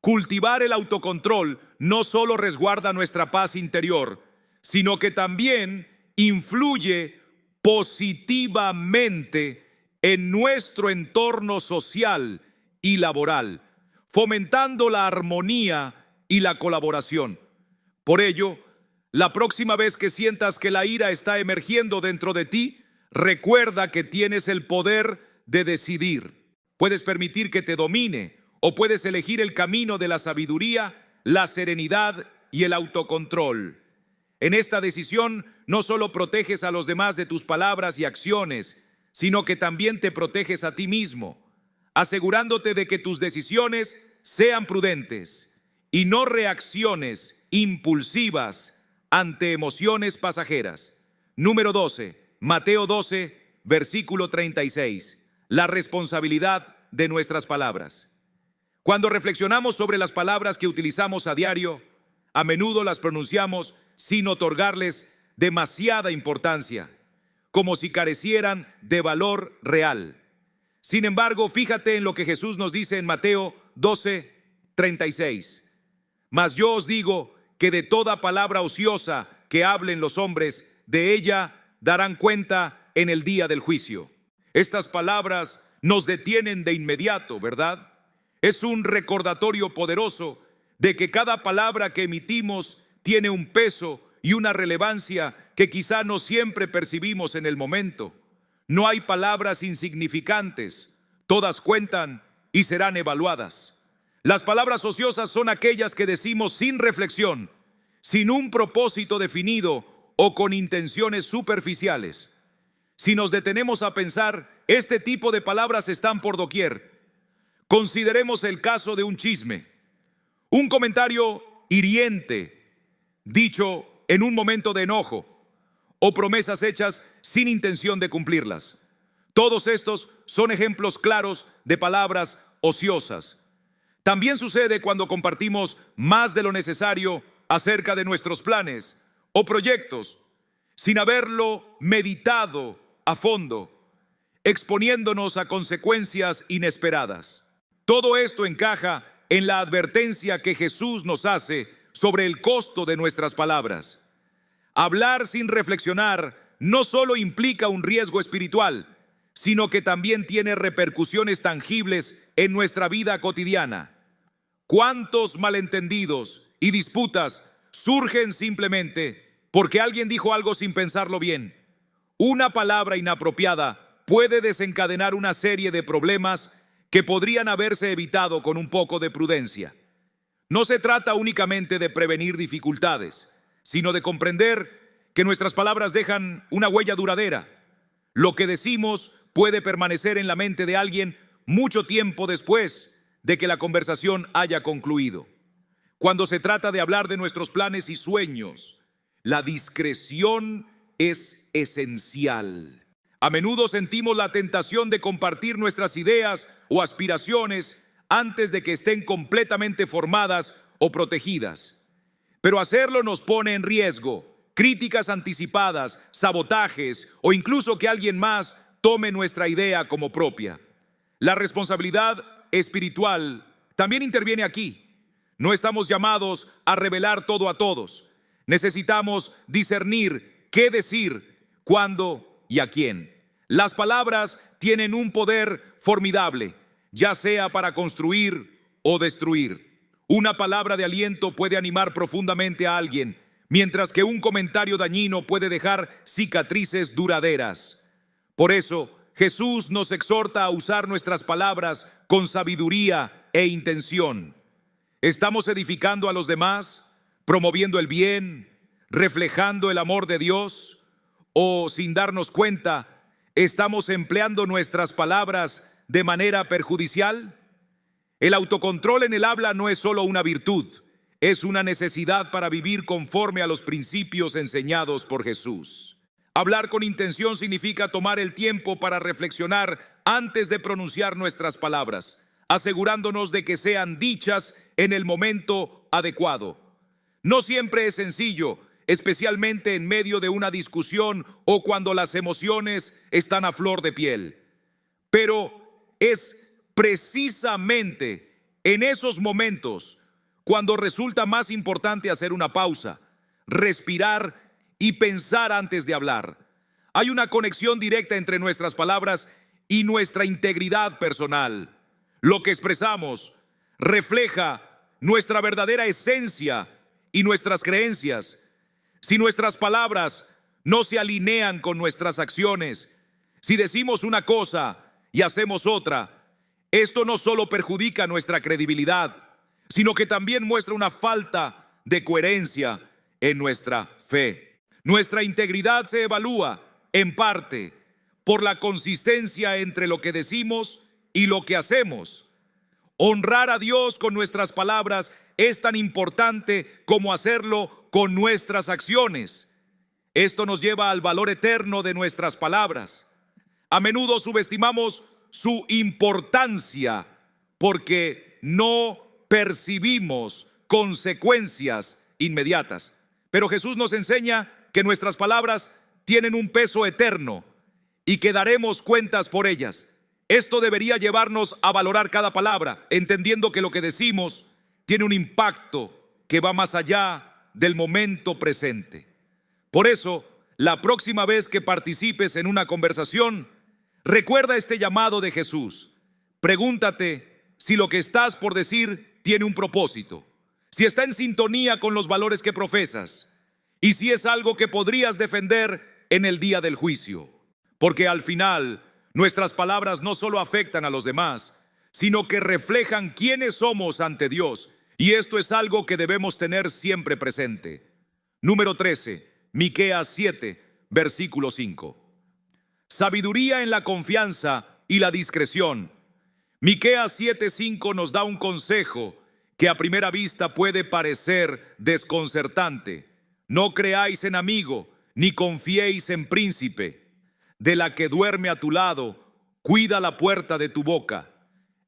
Cultivar el autocontrol no solo resguarda nuestra paz interior, sino que también influye positivamente en nuestro entorno social y laboral, fomentando la armonía y la colaboración. Por ello, la próxima vez que sientas que la ira está emergiendo dentro de ti, recuerda que tienes el poder de decidir. Puedes permitir que te domine o puedes elegir el camino de la sabiduría, la serenidad y el autocontrol. En esta decisión no solo proteges a los demás de tus palabras y acciones, sino que también te proteges a ti mismo, asegurándote de que tus decisiones sean prudentes y no reacciones impulsivas ante emociones pasajeras. Número 12, Mateo 12, versículo 36. La responsabilidad de nuestras palabras. Cuando reflexionamos sobre las palabras que utilizamos a diario, a menudo las pronunciamos sin otorgarles demasiada importancia, como si carecieran de valor real. Sin embargo, fíjate en lo que Jesús nos dice en Mateo 12, 36. Mas yo os digo que de toda palabra ociosa que hablen los hombres, de ella darán cuenta en el día del juicio. Estas palabras nos detienen de inmediato, ¿verdad? Es un recordatorio poderoso de que cada palabra que emitimos tiene un peso y una relevancia que quizá no siempre percibimos en el momento. No hay palabras insignificantes, todas cuentan y serán evaluadas. Las palabras ociosas son aquellas que decimos sin reflexión, sin un propósito definido o con intenciones superficiales. Si nos detenemos a pensar, este tipo de palabras están por doquier. Consideremos el caso de un chisme, un comentario hiriente, dicho en un momento de enojo, o promesas hechas sin intención de cumplirlas. Todos estos son ejemplos claros de palabras ociosas. También sucede cuando compartimos más de lo necesario acerca de nuestros planes o proyectos, sin haberlo meditado a fondo, exponiéndonos a consecuencias inesperadas. Todo esto encaja en la advertencia que Jesús nos hace sobre el costo de nuestras palabras. Hablar sin reflexionar no solo implica un riesgo espiritual, sino que también tiene repercusiones tangibles en nuestra vida cotidiana. ¿Cuántos malentendidos y disputas surgen simplemente porque alguien dijo algo sin pensarlo bien? Una palabra inapropiada puede desencadenar una serie de problemas que podrían haberse evitado con un poco de prudencia. No se trata únicamente de prevenir dificultades, sino de comprender que nuestras palabras dejan una huella duradera. Lo que decimos puede permanecer en la mente de alguien mucho tiempo después de que la conversación haya concluido. Cuando se trata de hablar de nuestros planes y sueños, la discreción es esencial. A menudo sentimos la tentación de compartir nuestras ideas o aspiraciones antes de que estén completamente formadas o protegidas. Pero hacerlo nos pone en riesgo. Críticas anticipadas, sabotajes o incluso que alguien más tome nuestra idea como propia. La responsabilidad espiritual también interviene aquí. No estamos llamados a revelar todo a todos. Necesitamos discernir qué decir, cuándo y a quién. Las palabras tienen un poder formidable, ya sea para construir o destruir. Una palabra de aliento puede animar profundamente a alguien, mientras que un comentario dañino puede dejar cicatrices duraderas. Por eso, Jesús nos exhorta a usar nuestras palabras con sabiduría e intención. ¿Estamos edificando a los demás, promoviendo el bien, reflejando el amor de Dios? ¿O, sin darnos cuenta, estamos empleando nuestras palabras de manera perjudicial? El autocontrol en el habla no es solo una virtud, es una necesidad para vivir conforme a los principios enseñados por Jesús. Hablar con intención significa tomar el tiempo para reflexionar antes de pronunciar nuestras palabras, asegurándonos de que sean dichas en el momento adecuado. No siempre es sencillo, especialmente en medio de una discusión o cuando las emociones están a flor de piel. Pero es precisamente en esos momentos cuando resulta más importante hacer una pausa, respirar y pensar antes de hablar. Hay una conexión directa entre nuestras palabras y nuestra integridad personal. Lo que expresamos refleja nuestra verdadera esencia y nuestras creencias. Si nuestras palabras no se alinean con nuestras acciones, si decimos una cosa y hacemos otra, esto no solo perjudica nuestra credibilidad, sino que también muestra una falta de coherencia en nuestra fe. Nuestra integridad se evalúa, en parte, por la consistencia entre lo que decimos y lo que hacemos. Honrar a Dios con nuestras palabras es tan importante como hacerlo con nuestras acciones. Esto nos lleva al valor eterno de nuestras palabras. A menudo subestimamos su importancia porque no percibimos consecuencias inmediatas. Pero Jesús nos enseña que nuestras palabras tienen un peso eterno y que daremos cuentas por ellas. Esto debería llevarnos a valorar cada palabra, entendiendo que lo que decimos tiene un impacto que va más allá del momento presente. Por eso, la próxima vez que participes en una conversación, recuerda este llamado de Jesús. Pregúntate si lo que estás por decir tiene un propósito, si está en sintonía con los valores que profesas y si es algo que podrías defender en el día del juicio. Porque al final, nuestras palabras no solo afectan a los demás, sino que reflejan quiénes somos ante Dios. Y esto es algo que debemos tener siempre presente. Número 13, Miqueas 7, versículo 5. Sabiduría en la confianza y la discreción. Miqueas 7:5 nos da un consejo que a primera vista puede parecer desconcertante. No creáis en amigo, ni confiéis en príncipe. De la que duerme a tu lado, cuida la puerta de tu boca.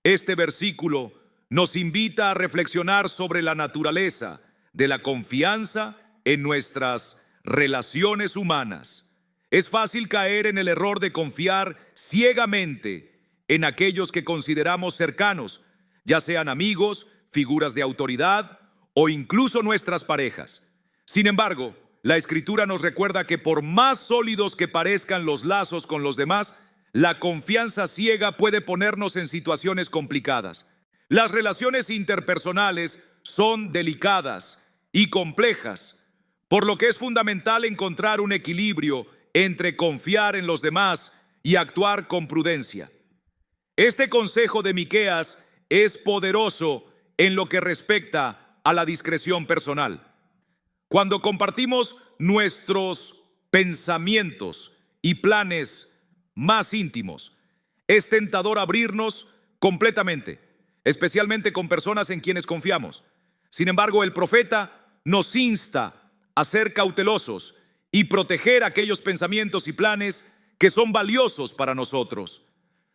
Este versículo nos invita a reflexionar sobre la naturaleza de la confianza en nuestras relaciones humanas. Es fácil caer en el error de confiar ciegamente en aquellos que consideramos cercanos, ya sean amigos, figuras de autoridad o incluso nuestras parejas. Sin embargo, la Escritura nos recuerda que por más sólidos que parezcan los lazos con los demás, la confianza ciega puede ponernos en situaciones complicadas. Las relaciones interpersonales son delicadas y complejas, por lo que es fundamental encontrar un equilibrio entre confiar en los demás y actuar con prudencia. Este consejo de Miqueas es poderoso en lo que respecta a la discreción personal. Cuando compartimos nuestros pensamientos y planes más íntimos, es tentador abrirnos completamente, especialmente con personas en quienes confiamos. Sin embargo, el profeta nos insta a ser cautelosos y proteger aquellos pensamientos y planes que son valiosos para nosotros.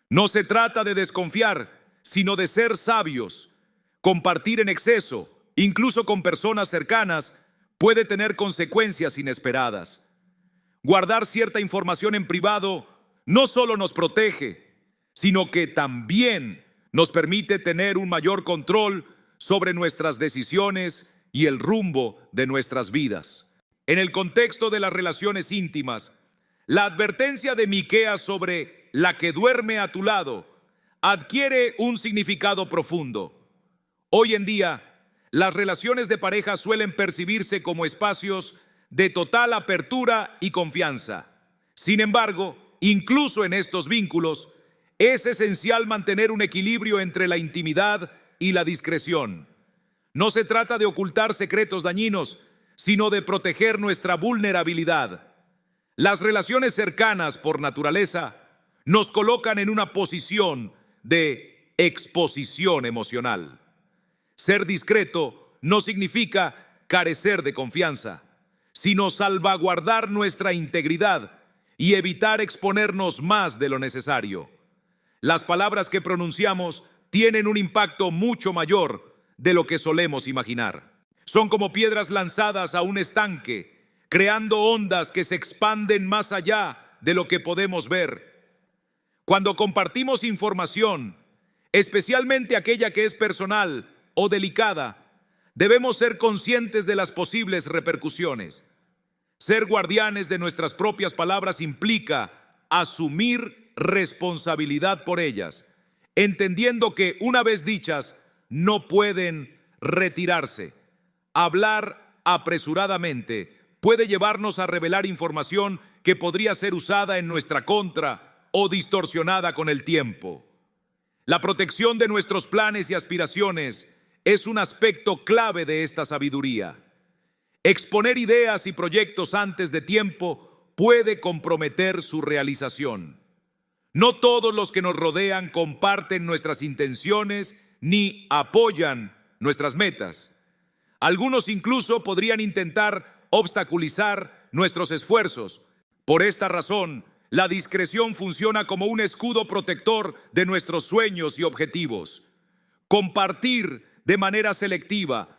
No se trata de desconfiar, sino de ser sabios. Compartir en exceso, incluso con personas cercanas, puede tener consecuencias inesperadas. Guardar cierta información en privado no solo nos protege, sino que también nos permite tener un mayor control sobre nuestras decisiones y el rumbo de nuestras vidas. En el contexto de las relaciones íntimas, la advertencia de Miqueas sobre la que duerme a tu lado adquiere un significado profundo. Hoy en día, las relaciones de pareja suelen percibirse como espacios de total apertura y confianza. Sin embargo, incluso en estos vínculos, es esencial mantener un equilibrio entre la intimidad y la discreción. No se trata de ocultar secretos dañinos, sino de proteger nuestra vulnerabilidad. Las relaciones cercanas, por naturaleza, nos colocan en una posición de exposición emocional. Ser discreto no significa carecer de confianza, sino salvaguardar nuestra integridad y evitar exponernos más de lo necesario. Las palabras que pronunciamos tienen un impacto mucho mayor de lo que solemos imaginar. Son como piedras lanzadas a un estanque, creando ondas que se expanden más allá de lo que podemos ver. Cuando compartimos información, especialmente aquella que es personal o delicada, debemos ser conscientes de las posibles repercusiones. Ser guardianes de nuestras propias palabras implica asumir responsabilidad por ellas, entendiendo que una vez dichas no pueden retirarse. Hablar apresuradamente puede llevarnos a revelar información que podría ser usada en nuestra contra o distorsionada con el tiempo. La protección de nuestros planes y aspiraciones es un aspecto clave de esta sabiduría. Exponer ideas y proyectos antes de tiempo puede comprometer su realización. No todos los que nos rodean comparten nuestras intenciones ni apoyan nuestras metas. Algunos incluso podrían intentar obstaculizar nuestros esfuerzos. Por esta razón, la discreción funciona como un escudo protector de nuestros sueños y objetivos. Compartir de manera selectiva,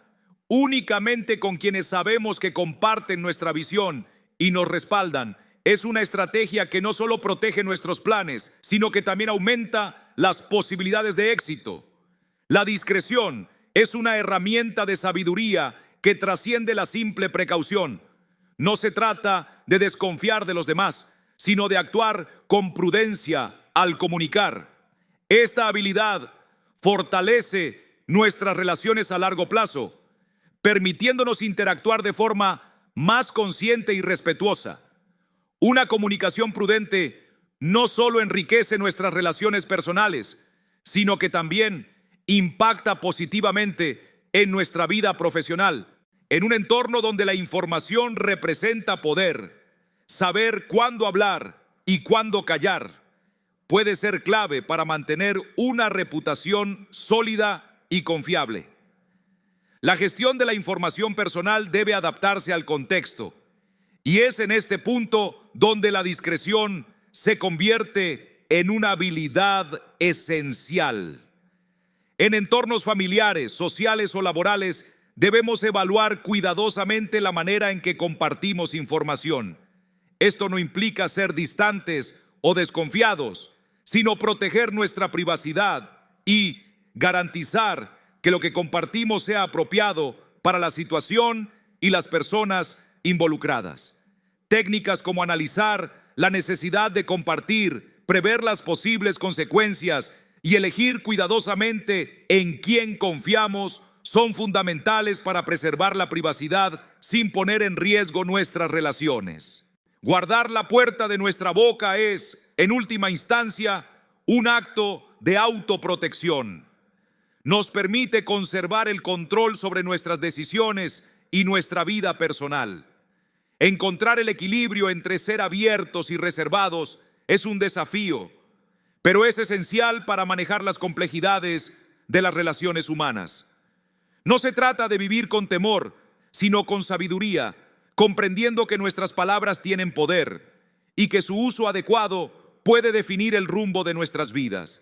únicamente con quienes sabemos que comparten nuestra visión y nos respaldan, es una estrategia que no solo protege nuestros planes, sino que también aumenta las posibilidades de éxito. La discreción es una herramienta de sabiduría que trasciende la simple precaución. No se trata de desconfiar de los demás, sino de actuar con prudencia al comunicar. Esta habilidad fortalece nuestras relaciones a largo plazo, permitiéndonos interactuar de forma más consciente y respetuosa. Una comunicación prudente no solo enriquece nuestras relaciones personales, sino que también impacta positivamente en nuestra vida profesional. En un entorno donde la información representa poder, saber cuándo hablar y cuándo callar puede ser clave para mantener una reputación sólida y confiable. La gestión de la información personal debe adaptarse al contexto, y es en este punto donde la discreción se convierte en una habilidad esencial. En entornos familiares, sociales o laborales, debemos evaluar cuidadosamente la manera en que compartimos información. Esto no implica ser distantes o desconfiados, sino proteger nuestra privacidad y garantizar que lo que compartimos sea apropiado para la situación y las personas involucradas. Técnicas como analizar la necesidad de compartir, prever las posibles consecuencias y elegir cuidadosamente en quién confiamos son fundamentales para preservar la privacidad sin poner en riesgo nuestras relaciones. Guardar la puerta de nuestra boca es, en última instancia, un acto de autoprotección. Nos permite conservar el control sobre nuestras decisiones y nuestra vida personal. Encontrar el equilibrio entre ser abiertos y reservados es un desafío, pero es esencial para manejar las complejidades de las relaciones humanas. No se trata de vivir con temor, sino con sabiduría, comprendiendo que nuestras palabras tienen poder y que su uso adecuado puede definir el rumbo de nuestras vidas.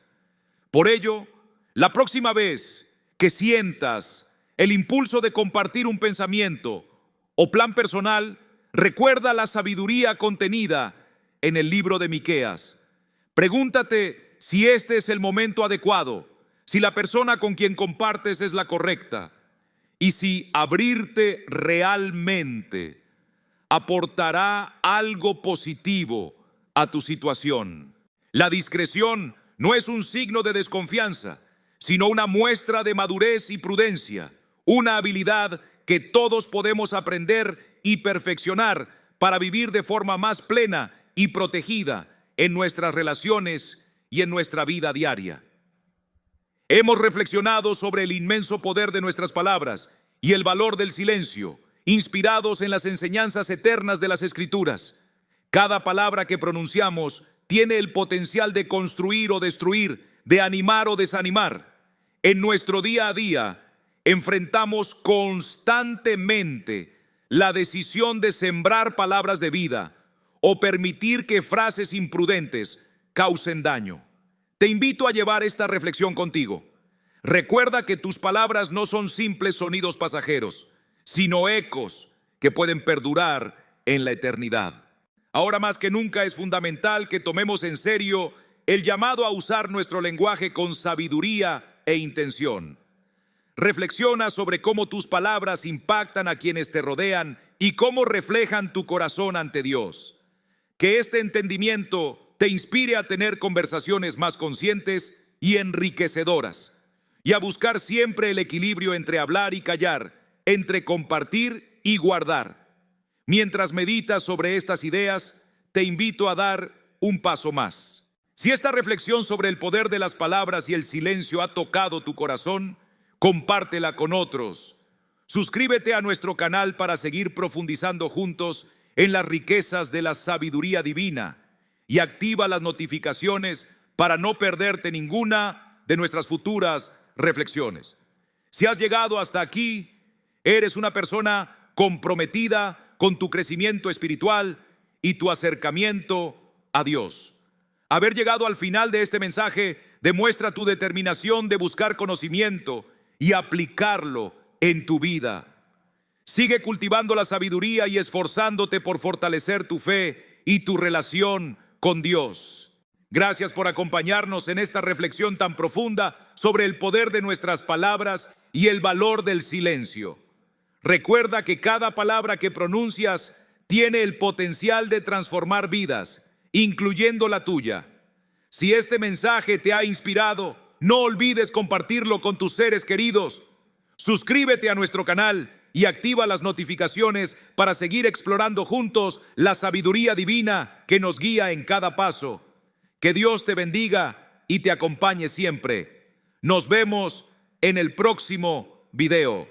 Por ello, la próxima vez que sientas el impulso de compartir un pensamiento o plan personal, recuerda la sabiduría contenida en el libro de Miqueas. Pregúntate si este es el momento adecuado, si la persona con quien compartes es la correcta y si abrirte realmente aportará algo positivo a tu situación. La discreción no es un signo de desconfianza, sino una muestra de madurez y prudencia, una habilidad que todos podemos aprender y perfeccionar para vivir de forma más plena y protegida en nuestras relaciones y en nuestra vida diaria. Hemos reflexionado sobre el inmenso poder de nuestras palabras y el valor del silencio, inspirados en las enseñanzas eternas de las Escrituras. Cada palabra que pronunciamos tiene el potencial de construir o destruir, de animar o desanimar. En nuestro día a día enfrentamos constantemente la decisión de sembrar palabras de vida o permitir que frases imprudentes causen daño. Te invito a llevar esta reflexión contigo. Recuerda que tus palabras no son simples sonidos pasajeros, sino ecos que pueden perdurar en la eternidad. Ahora más que nunca es fundamental que tomemos en serio el llamado a usar nuestro lenguaje con sabiduría e intención. Reflexiona sobre cómo tus palabras impactan a quienes te rodean y cómo reflejan tu corazón ante Dios. Que este entendimiento te inspire a tener conversaciones más conscientes y enriquecedoras, y a buscar siempre el equilibrio entre hablar y callar, entre compartir y guardar. Mientras meditas sobre estas ideas, te invito a dar un paso más. Si esta reflexión sobre el poder de las palabras y el silencio ha tocado tu corazón, compártela con otros. Suscríbete a nuestro canal para seguir profundizando juntos en las riquezas de la sabiduría divina y activa las notificaciones para no perderte ninguna de nuestras futuras reflexiones. Si has llegado hasta aquí, eres una persona comprometida con tu crecimiento espiritual y tu acercamiento a Dios. Haber llegado al final de este mensaje demuestra tu determinación de buscar conocimiento y aplicarlo en tu vida. Sigue cultivando la sabiduría y esforzándote por fortalecer tu fe y tu relación con Dios. Gracias por acompañarnos en esta reflexión tan profunda sobre el poder de nuestras palabras y el valor del silencio. Recuerda que cada palabra que pronuncias tiene el potencial de transformar vidas, incluyendo la tuya. Si este mensaje te ha inspirado, no olvides compartirlo con tus seres queridos. Suscríbete a nuestro canal y activa las notificaciones para seguir explorando juntos la sabiduría divina que nos guía en cada paso. Que Dios te bendiga y te acompañe siempre. Nos vemos en el próximo video.